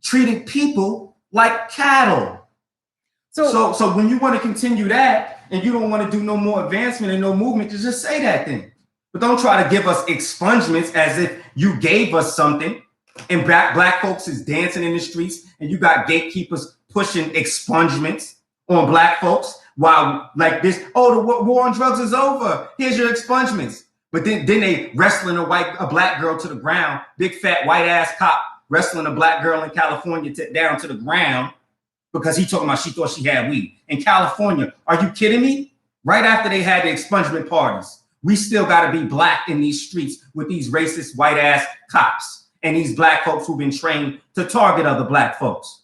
treated people like cattle. So when you want to continue that and you don't want to do no more advancement and no movement, just say that thing. But don't try to give us expungements as if you gave us something and black folks is dancing in the streets and you got gatekeepers pushing expungements on black folks while like this, oh, the war on drugs is over. Here's your expungements. But then they wrestling a black girl to the ground, big fat white ass cop wrestling a black girl in California down to the ground because he talking about she thought she had weed. In California, are you kidding me? Right after they had the expungement parties, we still got to be black in these streets with these racist white ass cops and these black folks who've been trained to target other black folks.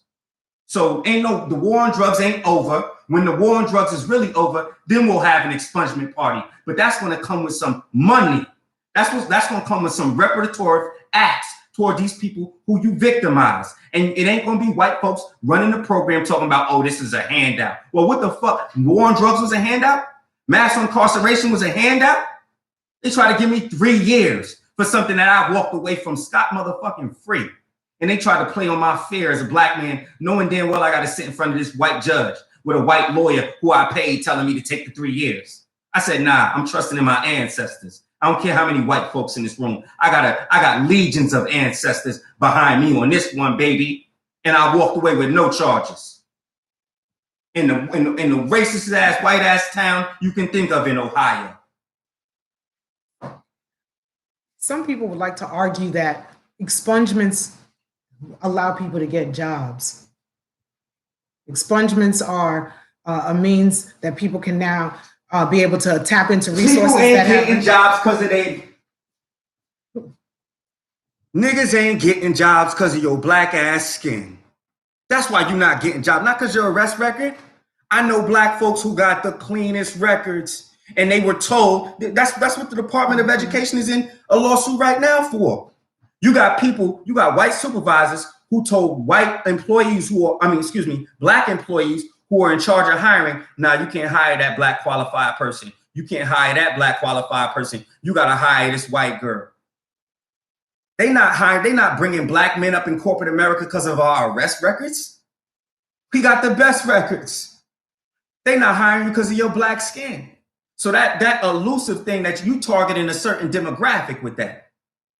So the war on drugs ain't over. When the war on drugs is really over, then we'll have an expungement party. But that's going to come with some money. That's going to come with some reparatory acts toward these people who you victimize. And it ain't going to be white folks running the program talking about, oh, this is a handout. Well, what the fuck? War on drugs was a handout? Mass incarceration was a handout? They try to give me 3 years for something that I walked away from scot motherfucking free. And they try to play on my fear as a black man, knowing damn well I got to sit in front of this white judge with a white lawyer who I paid telling me to take the 3 years. I said, nah, I'm trusting in my ancestors. I don't care how many white folks in this room. I got legions of ancestors behind me on this one, baby. And I walked away with no charges. In the racist ass, white ass town you can think of in Ohio.
Some people would like to argue that expungements allow people to get jobs. Expungements are a means that people can now be able to tap into resources.
People ain't
that
getting jobs because of they. Niggas ain't getting jobs because of your black ass skin. That's why you're not getting jobs. Not because your arrest record. I know black folks who got the cleanest records, and they were told that's what the Department of Education is in a lawsuit right now for. You got white supervisors who told white employees black employees who are in charge of hiring, now you can't hire that black qualified person. You can't hire that black qualified person. You got to hire this white girl. They not bringing black men up in corporate America because of our arrest records. We got the best records. They not hiring you because of your black skin. So that elusive thing that you target in a certain demographic with that,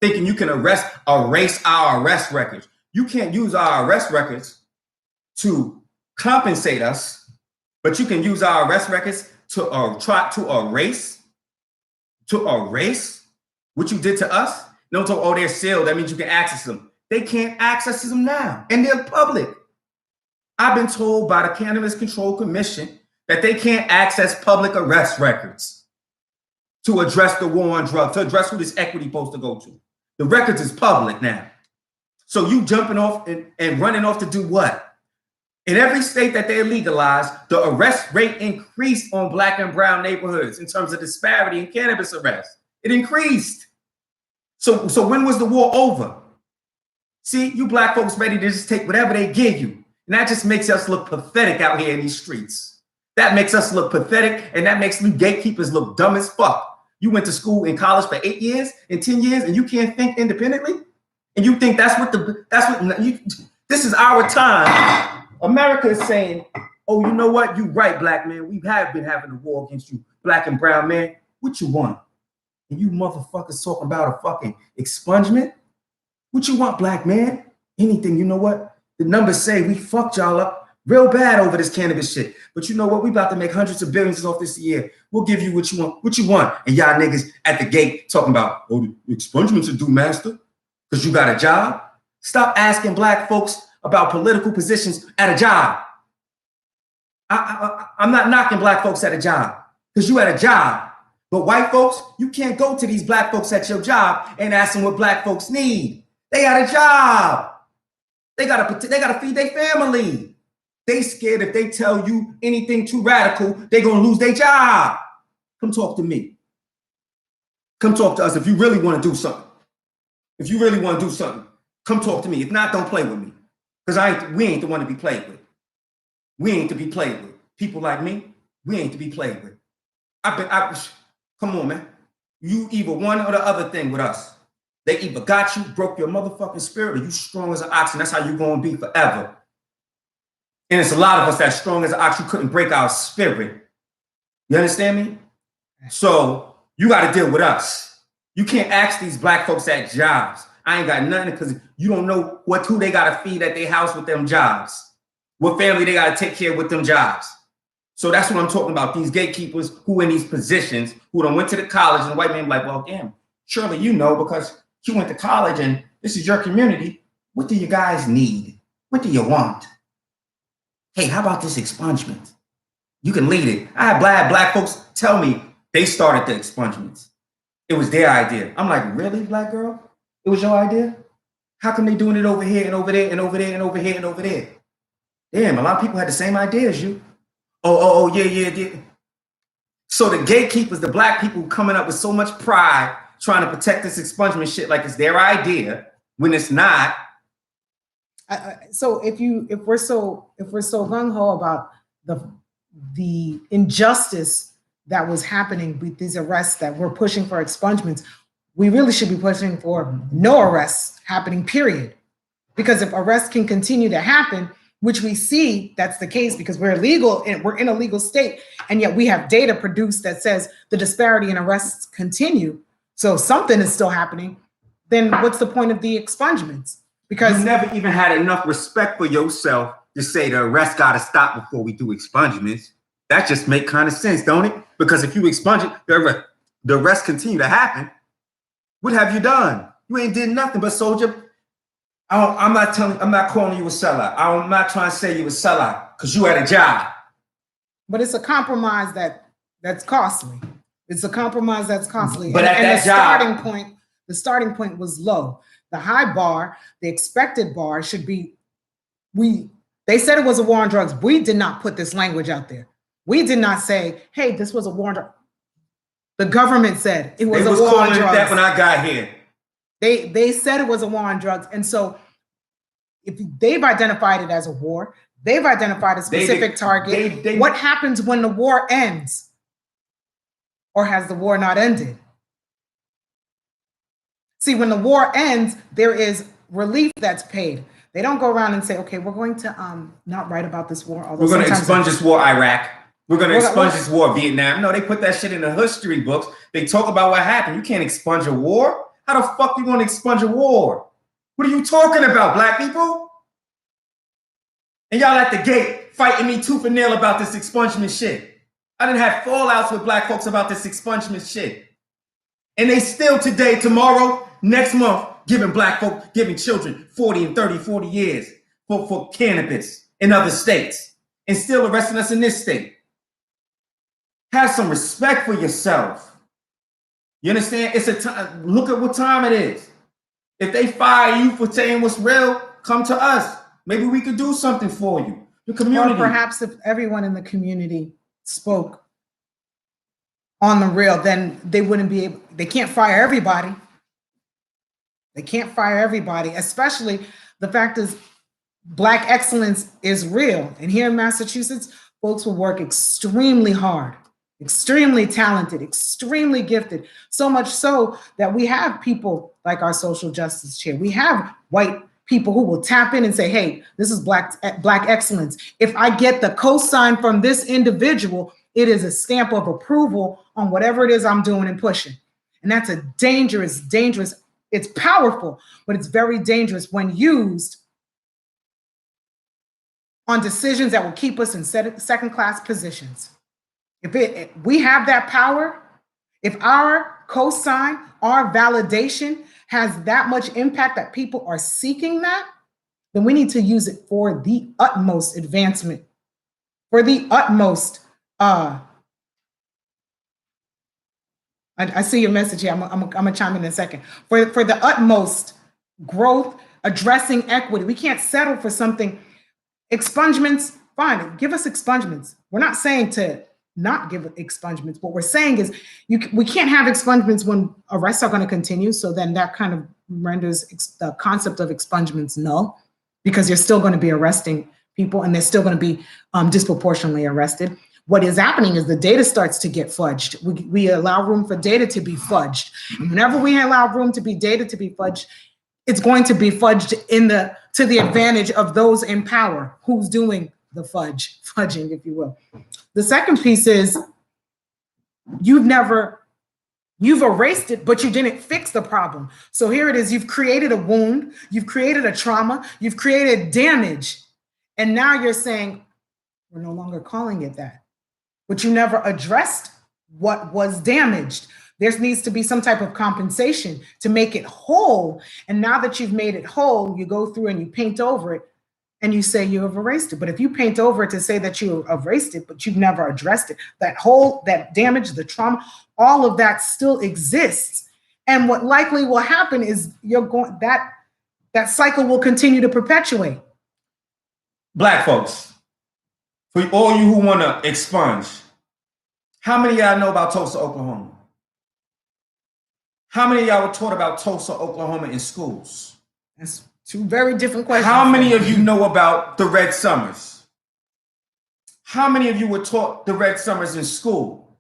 thinking you can erase our arrest records. You can't use our arrest records to compensate us, but you can use our arrest records to try to erase what you did to us. No, oh, they're sealed. That means you can access them. They can't access them now, and they're public. I've been told by the Cannabis Control Commission that they can't access public arrest records to address the war on drugs, to address who this equity is supposed to go to. The records is public now. So you jumping off and running off to do what? In every state that they legalized, the arrest rate increased on black and brown neighborhoods in terms of disparity in cannabis arrests. It increased. So when was the war over? See, you black folks ready to just take whatever they give you. And that just makes us look pathetic out here in these streets. That makes us look pathetic, and that makes you gatekeepers look dumb as fuck. You went to school in college for 8 years and 10 years, and you can't think independently? And you think this is our time. America is saying, oh, you know what? You right, black man. We have been having a war against you, black and brown man. What you want? And you motherfuckers talking about a fucking expungement? What you want, black man? Anything. You know what? The numbers say we fucked y'all up real bad over this cannabis shit. But you know what? We about to make hundreds of billions off this year. We'll give you what you want. What you want? And y'all niggas at the gate talking about, oh, the expungements are due, master, because you got a job. Stop asking black folks about political positions at a job. I'm not knocking black folks at a job because you had a job. But white folks, you can't go to these black folks at your job and ask them what black folks need. They got a job. They gotta feed their family. They scared if they tell you anything too radical, they're gonna lose their job. Come talk to me. Come talk to us if you really want to do something. If you really want to do something, come talk to me. If not, don't play with me. Because we ain't the one to be played with. We ain't to be played with. People like me, we ain't to be played with. Come on, man. You either one or the other thing with us. They either got you, broke your motherfucking spirit, or you strong as an ox, and that's how you're going to be forever. And it's a lot of us that's strong as an ox. You couldn't break our spirit. You understand me? So you got to deal with us. You can't ask these black folks at jobs. I ain't got nothing because you don't know who they got to feed at their house with them jobs. What family they got to take care of with them jobs. So that's what I'm talking about. These gatekeepers who in these positions, who done went to the college, and the white man like, well, damn, surely you know because you went to college and this is your community. What do you guys need? What do you want? Hey, how about this expungement? You can lead it. I had black folks tell me they started the expungements. It was their idea. I'm like, really, black girl? It was your idea? How come they doing it over here and over there and over there and over here and over there?
Damn, a lot of people had the same idea as you. Oh, yeah. So the gatekeepers, the black people coming up with so much pride, trying to protect this expungement shit like it's their idea when it's not.
So if we're so gung ho about the injustice that was happening with these arrests that we're pushing for expungements, we really should be pushing for no arrests happening, period. Because if arrests can continue to happen, which we see that's the case because we're illegal and we're in a legal state, and yet we have data produced that says the disparity in arrests continue. So something is still happening. Then what's the point of the expungements? Because
you never even had enough respect for yourself to say the arrest got to stop before we do expungements. That just make kind of sense, don't it? Because if you expunge it, the arrests continue to happen. What have you done? You ain't did nothing but soldier. I'm not calling you a sellout. I'm not trying to say you a sellout because you had a job.
But it's a compromise that's costly. It's a compromise that's costly.
But
the starting point was low. The high bar, the expected bar should be, they said it was a war on drugs. We did not put this language out there. We did not say, hey, this was a war on drugs. The government said it was a war on drugs.
That when I got here.
They said it was a war on drugs. And so if they've identified it as a war, they've identified a specific target. What happens when the war ends? Or has the war not ended? See, when the war ends, there is relief that's paid. They don't go around and say, okay, we're going to not write about this war.
We're going to expunge this war, Iraq. We're going to expunge this war, Vietnam. No, they put that shit in the history books. They talk about what happened. You can't expunge a war. How the fuck you going to expunge a war? What are you talking about, black people? And y'all at the gate fighting me tooth and nail about this expungement shit. I didn't have fallouts with black folks about this expungement shit. And they still today, tomorrow, next month, giving children 40 and 30, 40 years for cannabis in other states and still arresting us in this state. Have some respect for yourself. You understand? It's a time. Look at what time it is. If they fire you for saying what's real, come to us. Maybe we could do something for you. The community.
Or perhaps if everyone in the community spoke on the real, then they wouldn't be able, they can't fire everybody. They can't fire everybody, especially the fact is Black excellence is real. And here in Massachusetts, folks will work extremely hard, extremely talented, extremely gifted, so much so that we have people like our social justice chair. We have white people who will tap in and say, hey, this is Black excellence. If I get the cosign from this individual, it is a stamp of approval on whatever it is I'm doing and pushing. And that's a dangerous, it's powerful, but it's very dangerous when used on decisions that will keep us in second-class positions. If we have that power, if our cosign, our validation has that much impact that people are seeking that, then we need to use it for the utmost advancement, for the utmost. I see your message here. I'm gonna chime in a second. For the utmost growth, addressing equity. We can't settle for something. Expungements, fine, give us expungements. We're not saying to not give expungements. What we're saying is we can't have expungements when arrests are going to continue. So then that kind of renders the concept of expungements null, because you're still going to be arresting people and they're still going to be disproportionately arrested. What is happening is the data starts to get fudged. We allow room for data to be fudged. And whenever we allow room to be data to be fudged, it's going to be fudged to the advantage of those in power. Who's doing the fudging, if you will. The second piece is you've erased it, but you didn't fix the problem. So here it is, you've created a wound, you've created a trauma, you've created damage. And now you're saying, we're no longer calling it that. But you never addressed what was damaged. There needs to be some type of compensation to make it whole. And now that you've made it whole, you go through and you paint over it and you say you have erased it. But if you paint over it to say that you erased it, but you've never addressed it, that damage, the trauma, all of that still exists. And what likely will happen is that cycle will continue to perpetuate.
Black folks, for all you who want to expunge, how many of y'all know about Tulsa, Oklahoma? How many of y'all were taught about Tulsa, Oklahoma in schools?
That's two very different questions.
How many of you know about the Red Summers? How many of you were taught the Red Summers in school?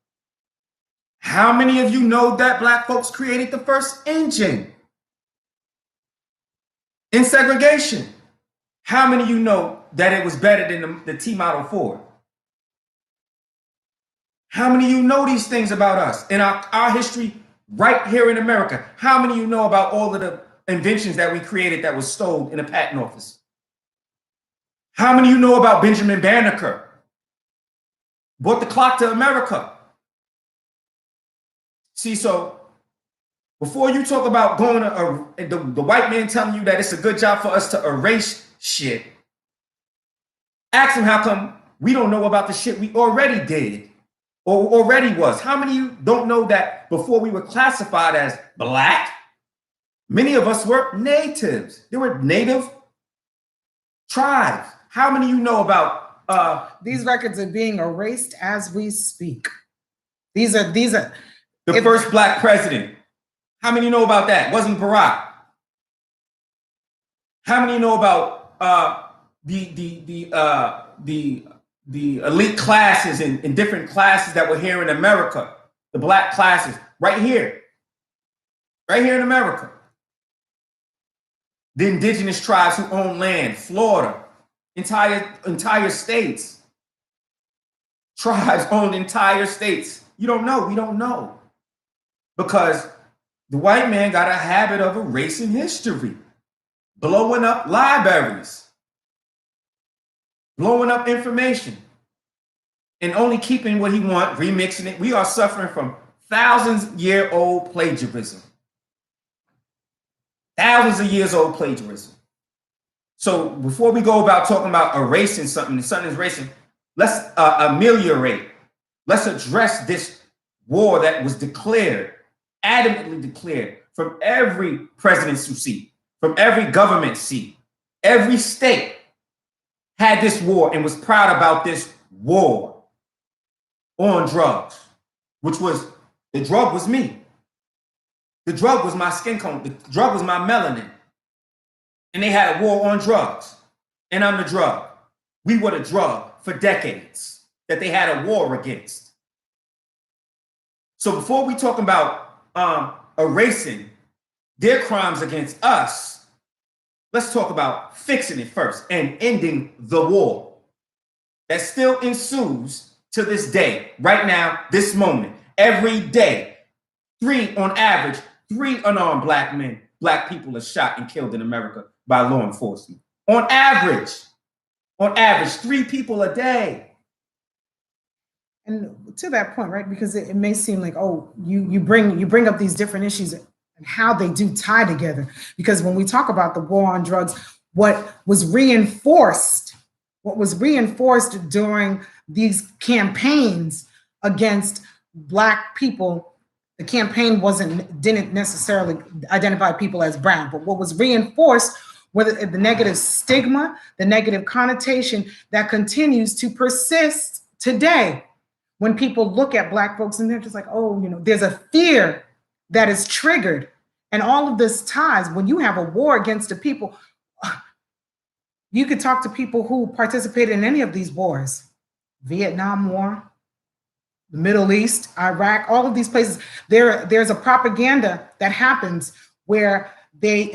How many of you know that Black folks created the first engine in segregation? How many of you know that it was better than the T Model Ford? How many of you know these things about us in our history right here in America? How many of you know about all of the inventions that we created that was stolen in a patent office? How many of you know about Benjamin Banneker? Brought the clock to America. See, so before you talk about going to the white man telling you that it's a good job for us to erase shit, ask him how come we don't know about the shit we already did or already was. How many of you don't know that before we were classified as Black, many of us were natives? There were native tribes. How many of you know about
these records are being erased as we speak? These are
the first Black president? How many know about that? Wasn't Barack? How many know about the elite classes and different classes that were here in America? The Black classes, right here in America. The indigenous tribes who own land, Florida, entire states. Tribes owned entire states. You don't know. We don't know. Because the white man got a habit of erasing history, blowing up libraries, blowing up information, and only keeping what he wants, remixing it. We are suffering from thousands-year-old plagiarism. Thousands of years old plagiarism. So before we go about talking about erasing something is erasing, let's ameliorate. Let's address this war that was declared, adamantly declared, from every presidency seat, from every government seat. Every state had this war and was proud about this war on drugs, which was, the drug was me. The drug was my skin tone. The drug was my melanin. And they had a war on drugs. And I'm the drug. We were the drug for decades that they had a war against. So before we talk about erasing their crimes against us, let's talk about fixing it first and ending the war that still ensues to this day, right now, this moment, every day. On average, 3 unarmed Black men, Black people are shot and killed in America by law enforcement. On average, 3 people a day.
And to that point, right? Because it may seem like, oh, you bring up these different issues and how they do tie together. Because when we talk about the war on drugs, what was reinforced during these campaigns against Black people, the campaign didn't necessarily identify people as brown, but what was reinforced were the negative stigma, the negative connotation that continues to persist today. When people look at Black folks and they're just like, oh, there's a fear that is triggered. And all of this ties, when you have a war against a people, you could talk to people who participated in any of these wars, Vietnam War, the Middle East, Iraq, all of these places. There's a propaganda that happens where they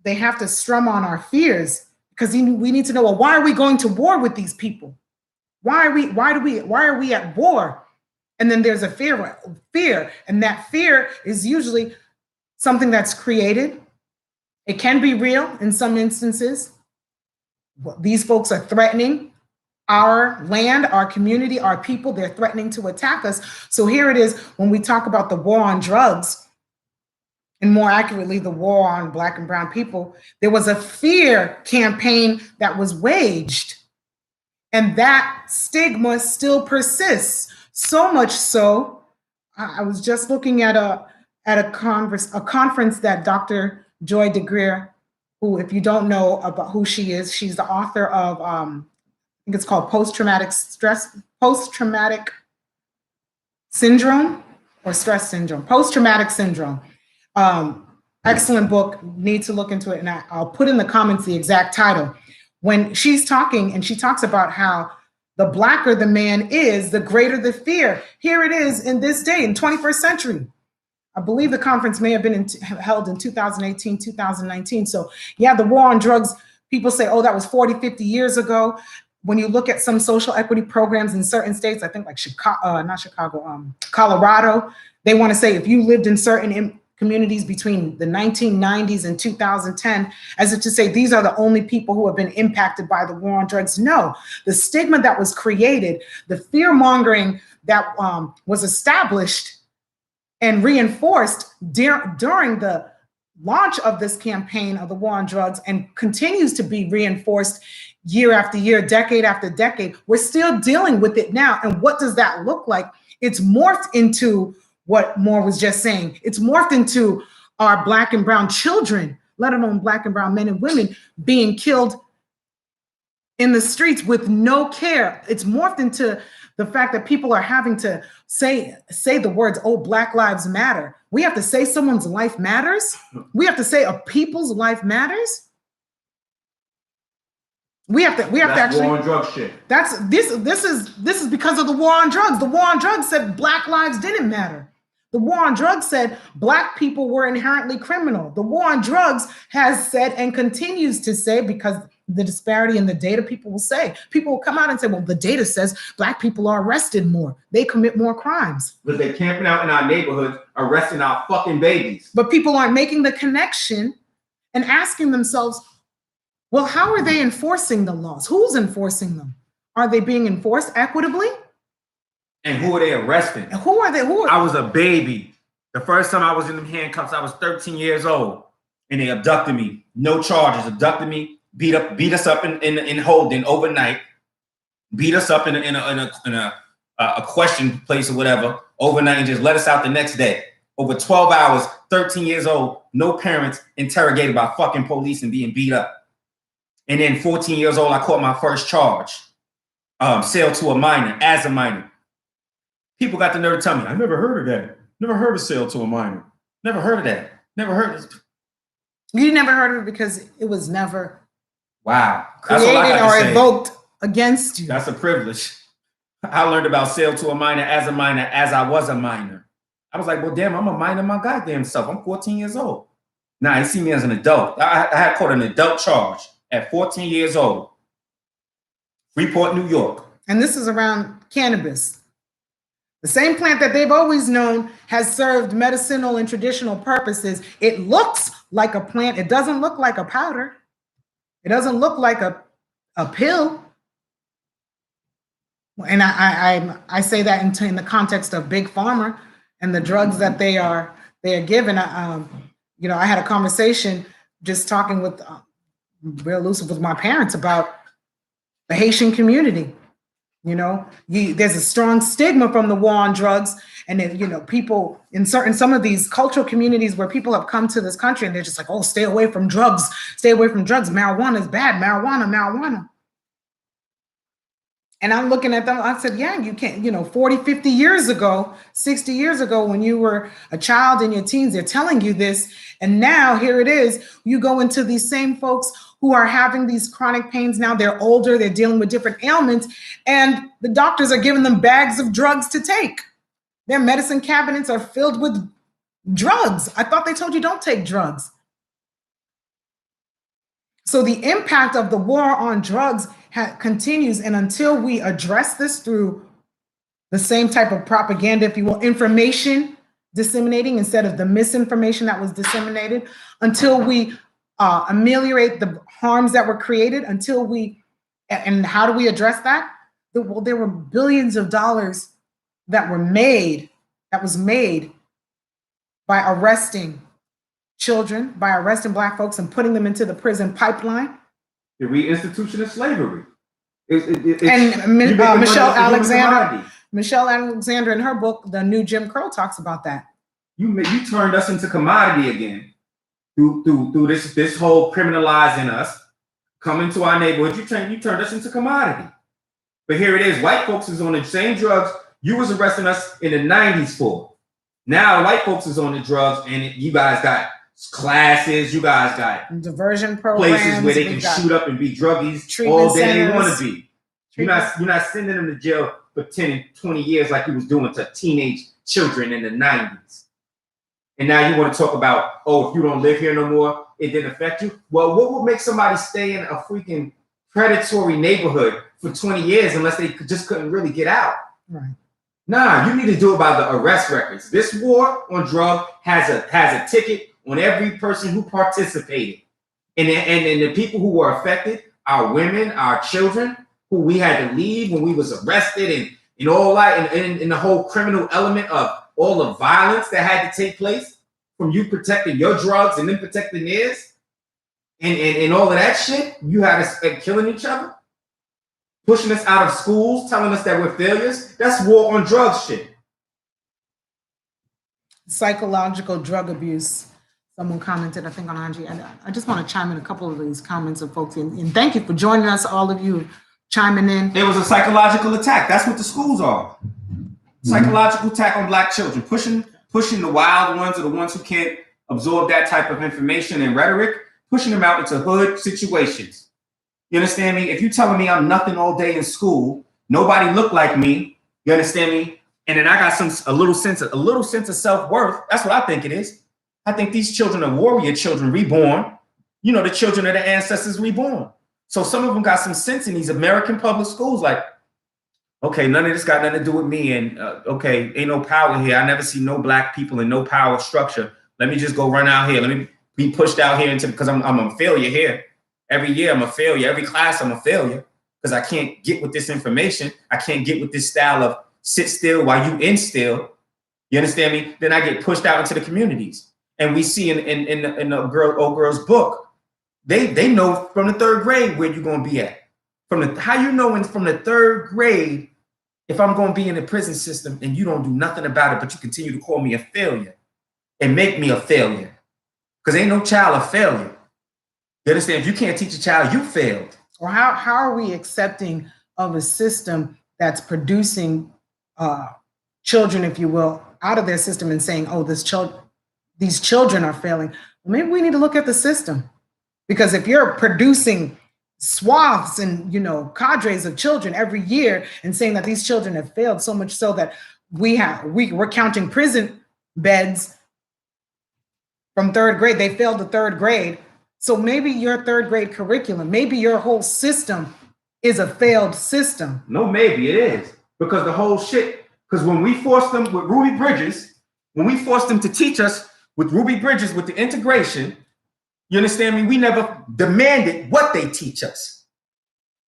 have to strum on our fears because we need to know, well, why are we going to war with these people? Why are we at war? And then there's a fear, and that fear is usually something that's created. It can be real in some instances. These folks are threatening our land, our community, our people. They're threatening to attack us. So here it is when we talk about the war on drugs, and more accurately, the war on Black and brown people, there was a fear campaign that was waged. And that stigma still persists. So much so, I was just looking at a conference that Dr. Joy DeGreer who, if you don't know about who she is, she's the author of, I think it's called post-traumatic syndrome or stress syndrome, post-traumatic syndrome. Excellent book, need to look into it. And I'll put in the comments the exact title. When she's talking and she talks about how the blacker the man is, the greater the fear. Here it is in this day, in 21st century. I believe the conference may have been held in 2018, 2019. So yeah, the war on drugs, people say, oh, that was 40, 50 years ago. When you look at some social equity programs in certain states, I think like Colorado, they want to say if you lived in certain communities between the 1990s and 2010, as if to say these are the only people who have been impacted by the war on drugs. No, the stigma that was created, the fear mongering that was established and reinforced during the launch of this campaign of the war on drugs and continues to be reinforced year after year, decade after decade. We're still dealing with it now. And what does that look like? It's morphed into what Moore was just saying. It's morphed into our Black and brown children, let alone Black and brown men and women being killed in the streets with no care. It's morphed into the fact that people are having to say the words, oh, Black lives matter. We have to say someone's life matters. We have to say a people's life matters. We have to actually
war on drug shit.
This is because of the war on drugs. The war on drugs said Black lives didn't matter. The war on drugs said Black people were inherently criminal. The war on drugs has said and continues to say, because the disparity in the data, people will come out and say, well, the data says Black people are arrested more. They commit more crimes.
Because they're camping out in our neighborhoods, arresting our fucking babies.
But people aren't making the connection and asking themselves, well, how are they enforcing the laws? Who's enforcing them? Are they being enforced equitably?
And who are they arresting?
And who are they?
I was a baby. The first time I was in them handcuffs, I was 13 years old. And they abducted me. No charges. Abducted me, beat us up in Holden overnight. Beat us up in a question place or whatever overnight and just let us out the next day. Over 12 hours, 13 years old, no parents, interrogated by fucking police and being beat up. And then 14 years old, I caught my first charge. Sale to a minor, as a minor. People got the nerve to tell me, I never heard of that. Never heard of sale to a minor. Never heard of that. Never heard of it.
You never heard of it because it was never
created
or invoked against you.
That's a privilege. I learned about sale to a minor as I was a minor. I was like, well, damn, I'm a minor my goddamn self. I'm 14 years old. Nah, he see me as an adult. I had caught an adult charge at 14 years old. Freeport, New York.
And this is around cannabis. The same plant that they've always known has served medicinal and traditional purposes. It looks like a plant. It doesn't look like a powder. It doesn't look like a pill. And I say that in the context of big pharma and the drugs that they are given. I had a conversation just talking with real loose with my parents about the Haitian community. There's a strong stigma from the war on drugs, and then, people in some of these cultural communities where people have come to this country and they're just like, oh, stay away from drugs, marijuana is bad, marijuana. And I'm looking at them, I said, yeah, you can't, 40, 50 years ago, 60 years ago, when you were a child in your teens, they're telling you this. And now here it is, you go into these same folks who are having these chronic pains now. They're older, they're dealing with different ailments, and the doctors are giving them bags of drugs to take. Their medicine cabinets are filled with drugs. I thought they told you don't take drugs. So the impact of the war on drugs continues, and until we address this through the same type of propaganda, if you will, information disseminating instead of the misinformation that was disseminated, until we ameliorate the harms that were created, and how do we address that? Well, there were billions of dollars that was made by arresting children, by arresting Black folks and putting them into the prison pipeline.
The reinstitution of slavery.
Michelle Alexander in her book, The New Jim Crow, talks about that.
You turned us into commodity again. through this whole criminalizing us, coming to our neighborhood, you turned us into commodity. But here it is, white folks is on the same drugs you was arresting us in the 90s for. Now white folks is on the drugs, and you guys got classes, you guys got
diversion programs,
places where they can shoot up and be druggies all day they want to be. You're not sending them to jail for 10 and 20 years like you was doing to teenage children in the 90s. And now you want to talk about, oh, if you don't live here no more, it didn't affect you. Well, what would make somebody stay in a freaking predatory neighborhood for 20 years unless they just couldn't really get out?
Right.
Nah, you need to do it by the arrest records. This war on drug has a ticket on every person who participated. And the people who were affected, our women, our children, who we had to leave when we was arrested and all that, and the whole criminal element of all the violence that had to take place from you protecting your drugs and them protecting theirs, and all of that shit. You had us killing each other, pushing us out of schools, telling us that we're failures. That's war on drugs shit.
Psychological drug abuse. Someone commented, I think, on IG. And I just want to chime in a couple of these comments of folks. And thank you for joining us, all of you chiming in.
It was a psychological attack. That's what the schools are. Psychological attack on black children, pushing the wild ones or the ones who can't absorb that type of information and rhetoric, pushing them out into hood situations. You understand me? If you're telling me I'm nothing all day in school, nobody look like me, you understand me? And then I got a little sense of self-worth. That's what I think it is. I think these children are warrior children reborn. You know, the children of the ancestors reborn. So some of them got some sense in these American public schools, like, okay, none of this got nothing to do with me. And okay, ain't no power here. I never see no black people in no power structure. Let me just go run out here. Let me be pushed out here because I'm a failure here. Every year I'm a failure. Every class I'm a failure because I can't get with this information. I can't get with this style of sit still while you instill. You understand me? Then I get pushed out into the communities. And we see in the old girl's book, they know from the third grade where you're going to be at. From the third grade, if I'm going to be in the prison system and you don't do nothing about it, but you continue to call me a failure and make me a failure, because ain't no child a failure. You understand? If you can't teach a child, you failed.
Or how are we accepting of a system that's producing children, if you will, out of their system and saying, oh, these children are failing? Well, maybe we need to look at the system, because if you're producing swaths and cadres of children every year and saying that these children have failed, so much so that we're counting prison beds from third grade. They failed the third grade. So maybe your third grade curriculum, maybe your whole system is a failed system.
No, maybe it is, because the whole shit. Because when we forced them with Ruby Bridges, when we forced them to teach us with Ruby Bridges with the integration, you understand me? We never demanded what they teach us.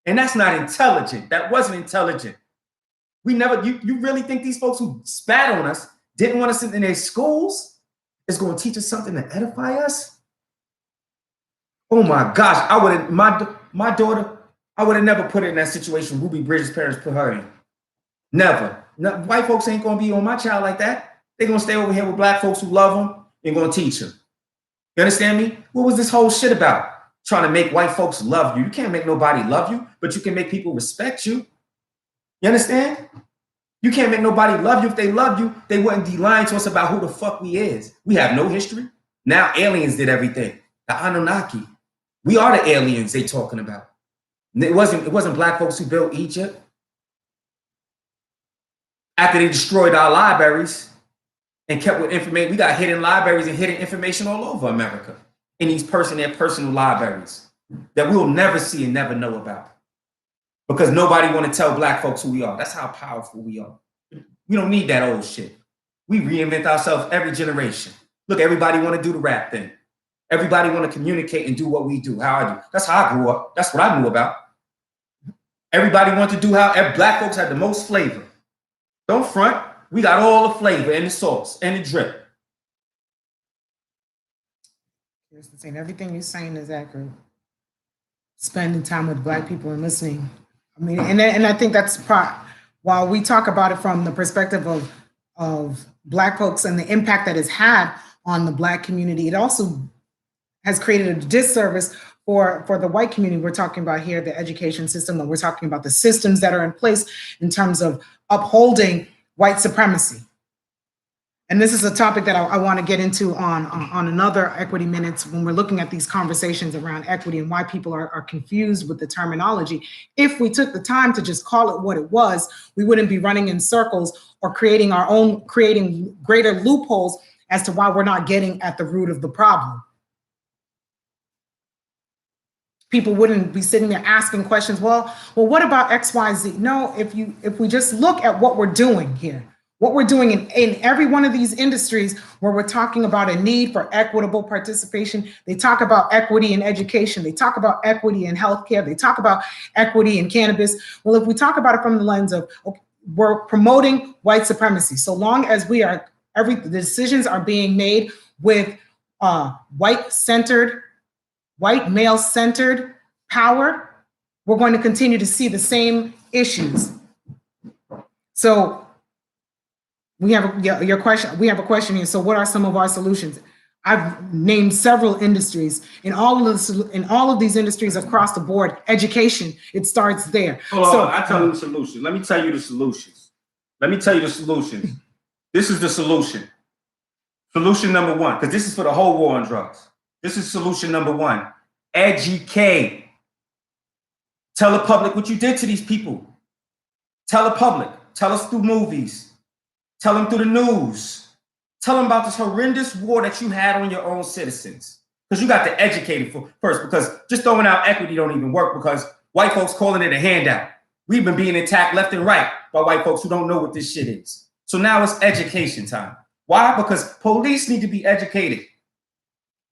And that's not intelligent. That wasn't intelligent. We never, you really think these folks who spat on us didn't want us in their schools is going to teach us something to edify us? Oh my gosh, I would have, my daughter, I would have never put her in that situation Ruby Bridges' parents put her in. Never. No, white folks ain't going to be on my child like that. They're going to stay over here with black folks who love them and going to teach them. You understand me? What was this whole shit about? Trying to make white folks love you. You can't make nobody love you, but you can make people respect you. You understand? You can't make nobody love you. If they loved you, they wouldn't be lying to us about who the fuck we is. We have no history. Now aliens did everything. The Anunnaki. We are the aliens they talking about. It wasn't black folks who built Egypt. After they destroyed our libraries and kept with information, we got hidden libraries and hidden information all over America in their personal libraries that we'll never see and never know about, because nobody want to tell black folks who we are. That's how powerful we are. We don't need that old shit. We reinvent ourselves every generation. Look, everybody want to do the rap thing. Everybody want to communicate and do what we do, how I do. That's how I grew up. That's what I knew about. Everybody want to do how black folks had the most flavor. Don't front. We got all the flavor and the sauce and the drip.
Everything you're saying is accurate. Spending time with black people and listening. I mean, and I think that's while we talk about it from the perspective of black folks and the impact that it's had on the black community, it also has created a disservice for the white community. We're talking about here the education system, and we're talking about the systems that are in place in terms of upholding white supremacy. And this is a topic that I want to get into on another Equity Minutes when we're looking at these conversations around equity and why people are confused with the terminology. If we took the time to just call it what it was, we wouldn't be running in circles or creating greater loopholes as to why we're not getting at the root of the problem. People wouldn't be sitting there asking questions. Well, what about X, Y, Z? No, if we just look at what we're doing here, what we're doing in every one of these industries where we're talking about a need for equitable participation, they talk about equity in education, they talk about equity in healthcare, they talk about equity in cannabis. Well, if we talk about it from the lens of, okay, we're promoting white supremacy, so long as the decisions are being made with white male-centered power, we're going to continue to see the same issues. So we have your question. We have a question here. So what are some of our solutions? I've named several industries. In all of these industries across the board, education, it starts there.
Hold on, I tell you the solution. Let me tell you the solutions. This is the solution. Solution number one, because this is for the whole war on drugs. This is solution number one. Educate. Tell the public what you did to these people. Tell the public. Tell us through movies. Tell them through the news. Tell them about this horrendous war that you had on your own citizens. Because you got to educate them first, because just throwing out equity don't even work, because white folks calling it a handout. We've been being attacked left and right by white folks who don't know what this shit is. So now it's education time. Why? Because police need to be educated.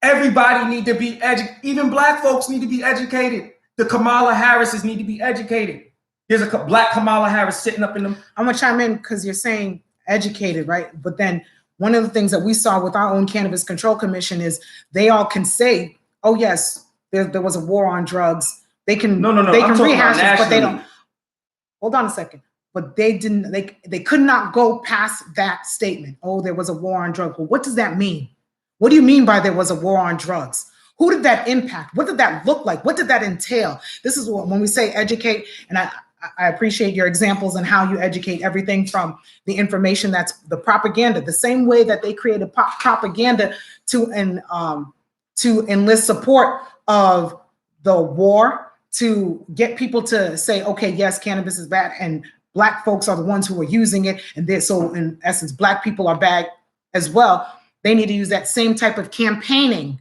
Everybody need to be educated. Even black folks need to be educated. The Kamala Harrises need to be educated. There's a black Kamala Harris sitting up in them.
I'm gonna chime in because you're saying educated, right? But then one of the things that we saw with our own Cannabis Control Commission is they all can say, oh yes, there was a war on drugs. They can they can rehash it, but they don't. Hold on a second. But they didn't, they could not go past that statement. Oh, there was a war on drugs. Well, what does that mean? What do you mean by there was a war on drugs? Who did that impact? What did that look like? What did that entail? This is what, when we say educate, and I appreciate your examples and how you educate everything from the information that's the propaganda, the same way that they created propaganda to enlist support of the war, to get people to say, okay, yes, cannabis is bad, and Black folks are the ones who are using it, and so in essence, Black people are bad as well. They need to use that same type of campaigning.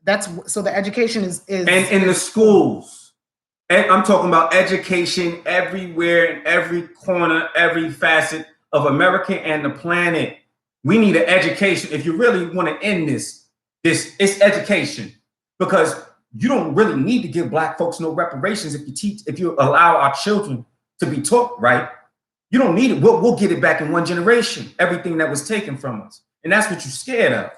That's so the education is
and in the schools. And I'm talking about education everywhere, in every corner, every facet of America and the planet. We need an education. If you really want to end this, it's education, because you don't really need to give Black folks no reparations if you allow our children to be taught right. You don't need it. We'll get it back in one generation, everything that was taken from us. And that's what you're scared of.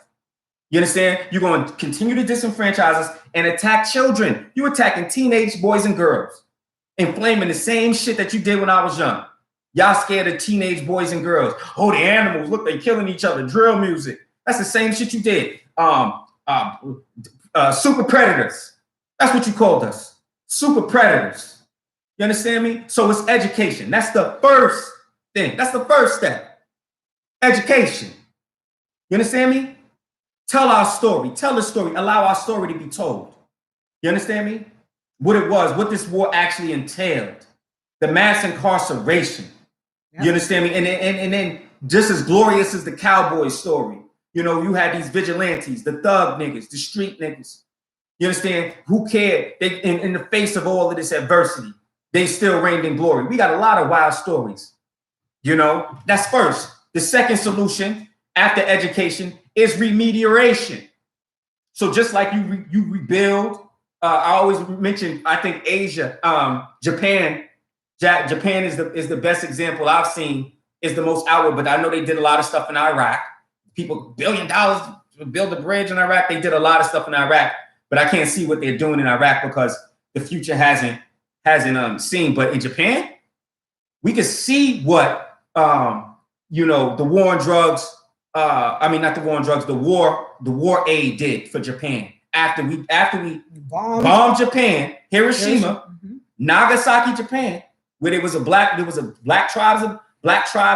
You understand? You're going to continue to disenfranchise us and attack children. You're attacking teenage boys and girls, inflaming the same shit that you did when I was young. Y'all scared of teenage boys and girls. Oh, the animals, look, they killing each other. Drill music. That's the same shit you did. Super predators. That's what you called us. Super predators. You understand me? So it's education. That's the first thing. That's the first step. Education. You understand me? Tell our story. Tell the story. Allow our story to be told. You understand me? What it was, what this war actually entailed. The mass incarceration. Yep. You understand me? And then just as glorious as the cowboy story, you know, you had these vigilantes, the thug niggas, the street niggas. You understand? Who cared? They in the face of all of this adversity, they still reigned in glory. We got a lot of wild stories. You know, that's first. The second solution after education is remediation. So just like you rebuild, I always mention, I think Asia, Japan is the best example I've seen, is the most outward, but I know they did a lot of stuff in Iraq. People, $1 billion to build a bridge in Iraq. They did a lot of stuff in Iraq, but I can't see what they're doing in Iraq because the future hasn't seen. But in Japan, we can see what, you know, the war on drugs, not the war on drugs, the war aid did for Japan. after we
Bombed.
bombed Japan, Hiroshima, Nagasaki, Japan, where there was a black tribe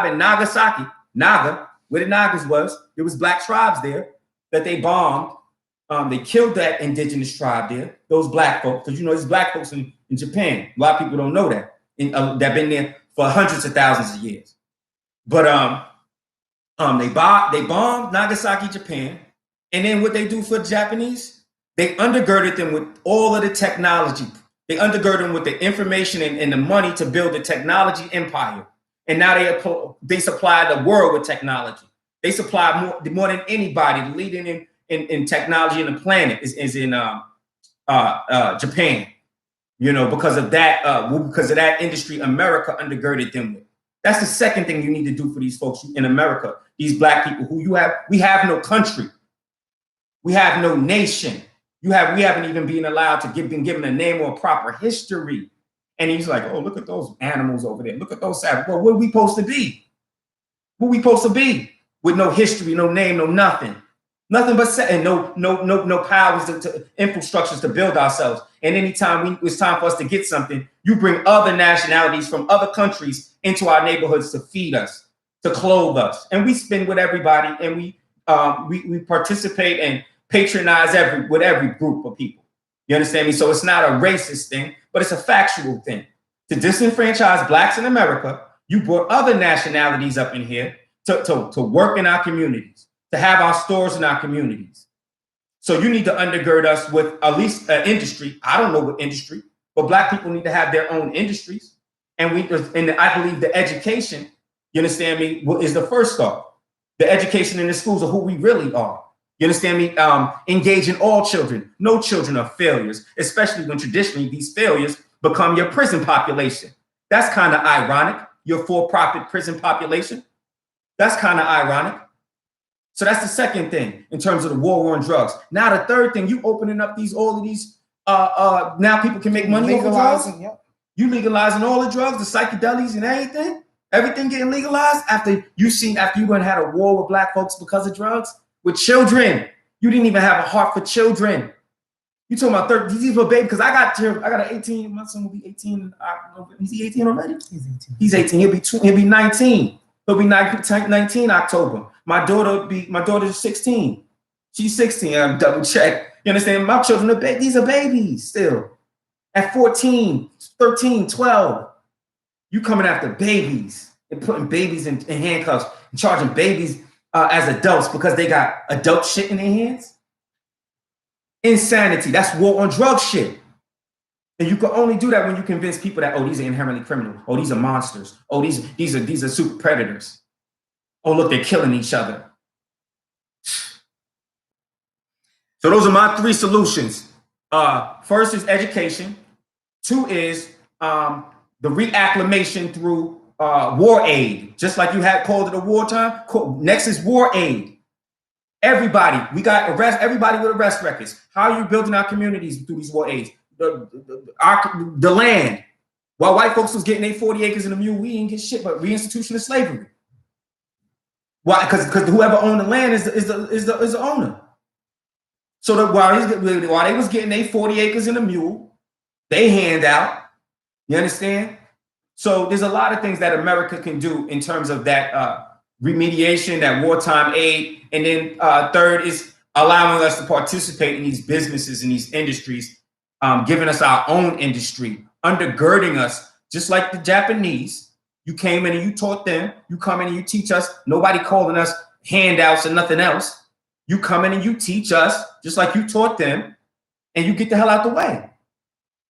in Nagasaki, Naga, where the Nagas was, there was black tribes there that they bombed. They killed that indigenous tribe there, those black folks, because there's black folks in Japan. A lot of people don't know that. That been there for hundreds of thousands of years. But they bombed Nagasaki, Japan, and then what they do for the Japanese, they undergirded them with all of the technology. They undergirded them with the information and the money to build the technology empire. And now they supply the world with technology. They supply more than anybody. The leading in technology in the planet is in Japan. Because of that industry, America undergirded them with. That's the second thing you need to do for these folks in America, these black people who we have no country. We have no nation. We haven't even been allowed to been given a name or a proper history. And he's like, oh, look at those animals over there. Look at those savages. Well, what are we supposed to be? Who are we supposed to be? With no history, no name, no nothing. Nothing but and no powers to infrastructures to build ourselves. And anytime it's time for us to get something, you bring other nationalities from other countries into our neighborhoods to feed us, to clothe us. And we spend with everybody, and we participate and patronize with every group of people. You understand me? So it's not a racist thing, but it's a factual thing. To disenfranchise blacks in America, you brought other nationalities up in here to work in our communities, to have our stores in our communities. So you need to undergird us with at least an industry. I don't know what industry, but black people need to have their own industries. And I believe the education, you understand me, is the first start. The education in the schools of who we really are. You understand me? Engaging all children. No children are failures, especially when traditionally these failures become your prison population. That's kind of ironic. Your for-profit prison population. That's kind of ironic. So that's the second thing in terms of the war on drugs. Now the third thing, you opening up all of these. Now people can make money off drugs. Yep. You legalizing all the drugs, the psychedelics and everything. Everything getting legalized after you went had a war with black folks because of drugs. With children, you didn't even have a heart for children. You talking about 30? These were baby because I got an 18. My son will be 18. Is he 18 already? He's 18. He'll be 19. He'll be 19 October. My daughter's 16. She's 16. I'm double check. You understand? My children are these are babies still. At 14, 13, 12. You coming after babies and putting babies in handcuffs and charging babies as adults because they got adult shit in their hands? Insanity. That's war on drug shit. And you can only do that when you convince people that, oh, these are inherently criminal. Oh, these are monsters. Oh, these are super predators. Oh, look, they're killing each other. So those are my three solutions. First is education. Two is the reacclimation through war aid, just like you had called it a wartime. Next is war aid. Everybody, we got everybody with arrest records. How are you building our communities through these war aids? The land. While white folks was getting 40 acres and a mule, we didn't get shit but reinstitution of slavery. Why? Because whoever owned the land is the owner. So that while they was getting 40 acres and a mule, they hand out. You understand? So there's a lot of things that America can do in terms of that remediation, that wartime aid. And then third is allowing us to participate in these businesses and these industries, giving us our own industry, undergirding us, just like the Japanese. You came in and you taught them. You come in and you teach us. Nobody calling us handouts and nothing else. You come in and you teach us, just like you taught them, and you get the hell out the way.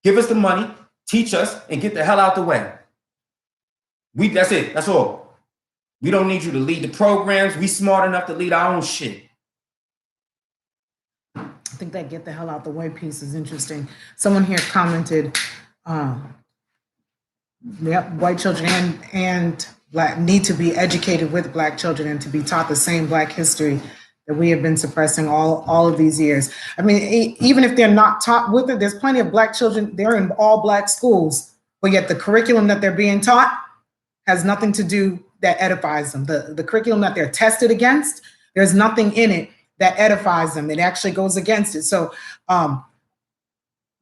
Give us the money, teach us, and get the hell out the way. That's it. That's all. We don't need you to lead the programs. We smart enough to lead our own shit.
I think that get the hell out the way piece is interesting. Someone here commented, white children and black need to be educated with black children and to be taught the same black history that we have been suppressing all of these years. I mean, even if they're not taught with it, there's plenty of black children, they're in all black schools, but yet the curriculum that they're being taught has nothing to do that edifies them. The curriculum that they're tested against, there's nothing in it that edifies them. It actually goes against it. So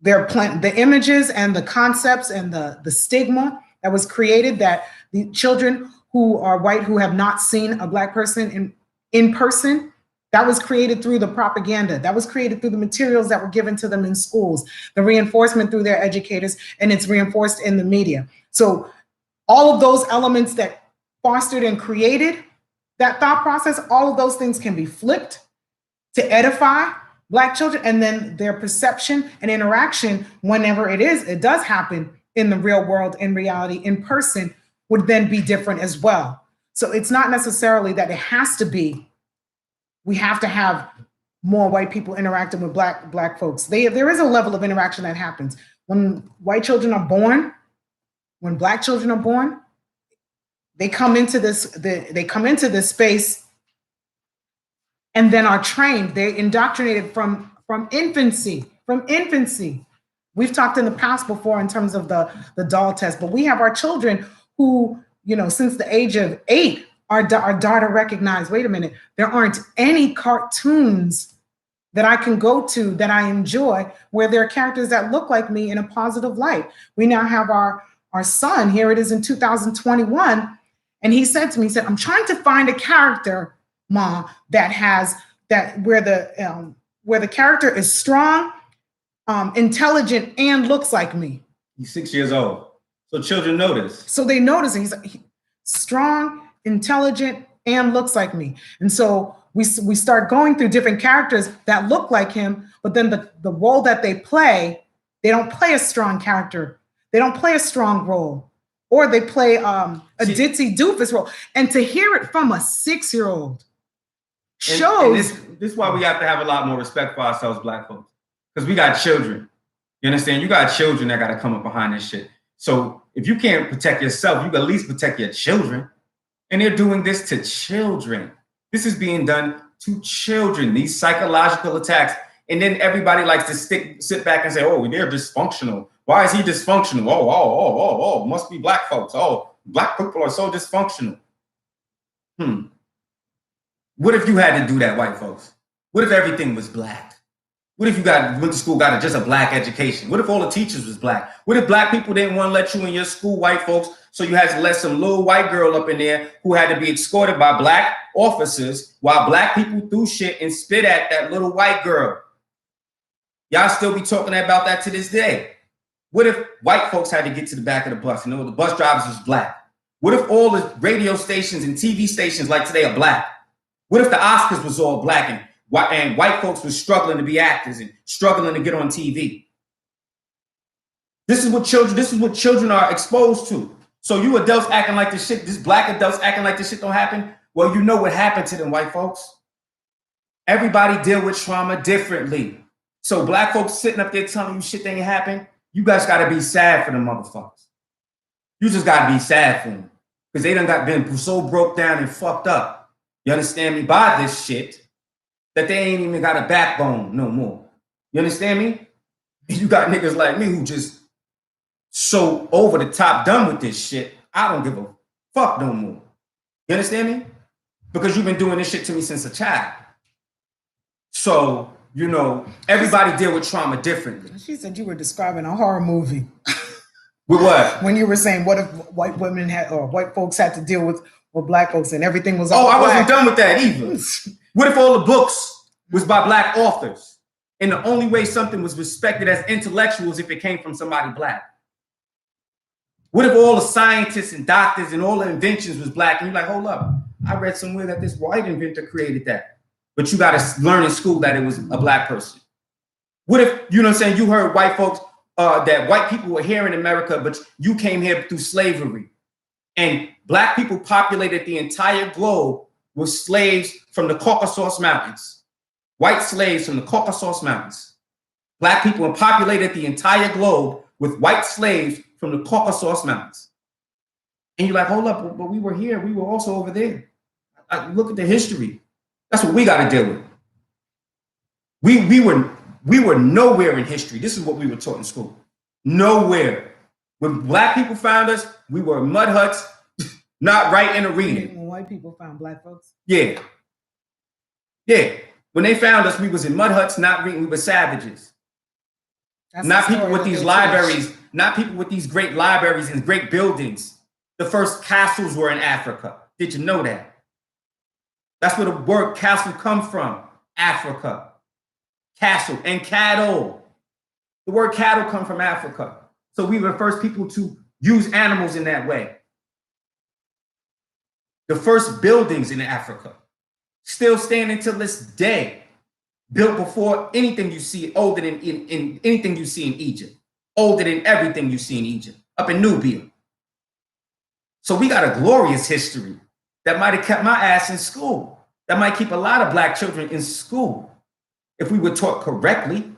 the images and the concepts and the stigma that was created, that the children who are white who have not seen a Black person in person, that was created through the propaganda. That was created through the materials that were given to them in schools, the reinforcement through their educators, and it's reinforced in the media. So all of those elements that fostered and created that thought process, all of those things can be flipped to edify Black children, and then their perception and interaction, whenever it does happen in the real world, in reality, in person, would then be different as well. So it's not necessarily that it has to be, we have to have more white people interacting with black folks. There is a level of interaction that happens. When white children are born, when Black children are born, they come into this space and then are trained. They're indoctrinated from infancy. We've talked in the past before in terms of the doll test, but we have our children who, since the age of 8, our daughter recognized, wait a minute, there aren't any cartoons that I can go to that I enjoy where there are characters that look like me in a positive light. We now have our son, here it is in 2021, and he said to me, I'm trying to find a character, Ma, where the character is strong, intelligent, and looks like me.
He's 6 years old. So children notice.
So they notice he's strong, intelligent, and looks like me. And so we start going through different characters that look like him, but then the role that they don't play a strong character. They don't play a strong role, or they play a ditzy doofus role. And to hear it from a 6-year-old shows.
And this is why we have to have a lot more respect for ourselves, Black folks, because we got children. You understand? You got children that got to come up behind this shit. So if you can't protect yourself, you can at least protect your children. And they're doing this to children. This is being done to children, these psychological attacks. And then everybody likes to sit back and say, oh, they're dysfunctional. Why is he dysfunctional? Oh, must be Black folks. Oh, Black people are so dysfunctional. What if you had to do that, white folks? What if everything was Black? What if you went to school, got just a Black education? What if all the teachers was Black? What if Black people didn't want to let you in your school, white folks, so you had to let some little white girl up in there who had to be escorted by Black officers while Black people threw shit and spit at that little white girl? Y'all still be talking about that to this day. What if white folks had to get to the back of the bus and the bus drivers was Black? What if all the radio stations and TV stations like today are Black? What if the Oscars was all Black and white folks were struggling to be actors and struggling to get on TV? This is what children are exposed to. So you adults acting like this shit, this Black adults acting like this shit don't happen. Well, you know what happened to them, white folks. Everybody deal with trauma differently. So Black folks sitting up there telling you shit that ain't happen, you guys gotta be sad for them motherfuckers. You just gotta be sad for them. Because they been so broke down and fucked up. You understand me? By this shit, that they ain't even got a backbone no more. You understand me? You got niggas like me who just so over the top done with this shit, I don't give a fuck no more. You understand me? Because you've been doing this shit to me since a child. So, everybody deal with trauma differently.
She said you were describing a horror movie.
With what?
When you were saying, what if white women or white folks had to deal with Black folks and everything was all
I
Black?
wasn't done with that either. What if all the books was by Black authors and the only way something was respected as intellectual is if it came from somebody Black? What if all the scientists and doctors and all the inventions was Black? And you're like, hold up, I read somewhere that this white inventor created that. But you got to learn in school that it was a Black person. What if, you heard white folks, that white people were here in America, but you came here through slavery. And Black people populated the entire globe with slaves from the Caucasus Mountains. White slaves from the Caucasus Mountains. Black people populated the entire globe with white slaves from the Caucasus Mountains. And you're like, hold up, but we were here. We were also over there. Look at the history. That's what we got to deal with. We were nowhere in history. This is what we were taught in school. Nowhere. When Black people found us, we were mud huts, not writing or reading.
When white people found Black folks?
Yeah. When they found us, we was in mud huts, we were savages.
That's
Not
the
people
story
with
that
these
they
libraries,
teach.
not people with these great libraries and great buildings. The first castles were in Africa. Did you know that? That's where the word castle comes from, Africa. Castle and cattle. The word cattle come from Africa. So we were the first people to use animals in that way. The first buildings in Africa, still standing till this day, built before anything you see, older than in anything you see in Egypt, older than everything you see in Egypt, up in Nubia. So we got a glorious history that might have kept my ass in school. That might keep a lot of Black children in school if we were taught correctly.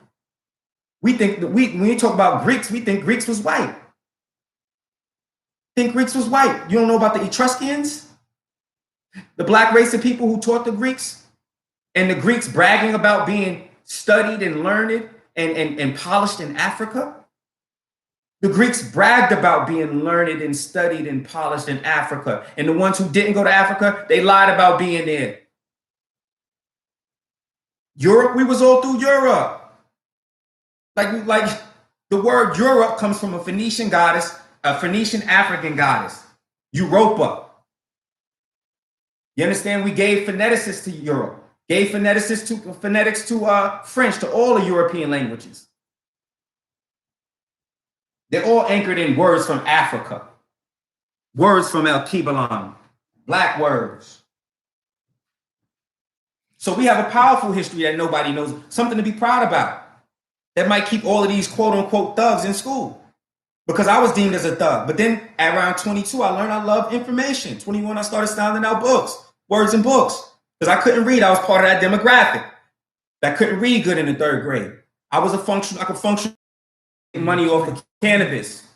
We think that when we talk about Greeks, we think Greeks was white. Think Greeks was white. You don't know about the Etruscans? The Black race of people who taught the Greeks? And the Greeks bragging about being studied and learned and polished in Africa? The Greeks bragged about being learned and studied and polished in Africa. And the ones who didn't go to Africa, they lied about being there. Europe, we was all through Europe. Like the word Europe comes from a Phoenician goddess, a Phoenician African goddess, Europa. You understand? We gave phoneticists to Europe, gave phonetics to French, to all the European languages. They're all anchored in words from Africa, words from El Kibalan, Black words. So we have a powerful history that nobody knows, something to be proud about. That might keep all of these quote unquote thugs in school, because I was deemed as a thug. But then at around 22, I learned I love information. 21, I started sounding out books, words and books, because I couldn't read. I was part of that demographic that couldn't read good in the 3rd grade. I could function money off of cannabis.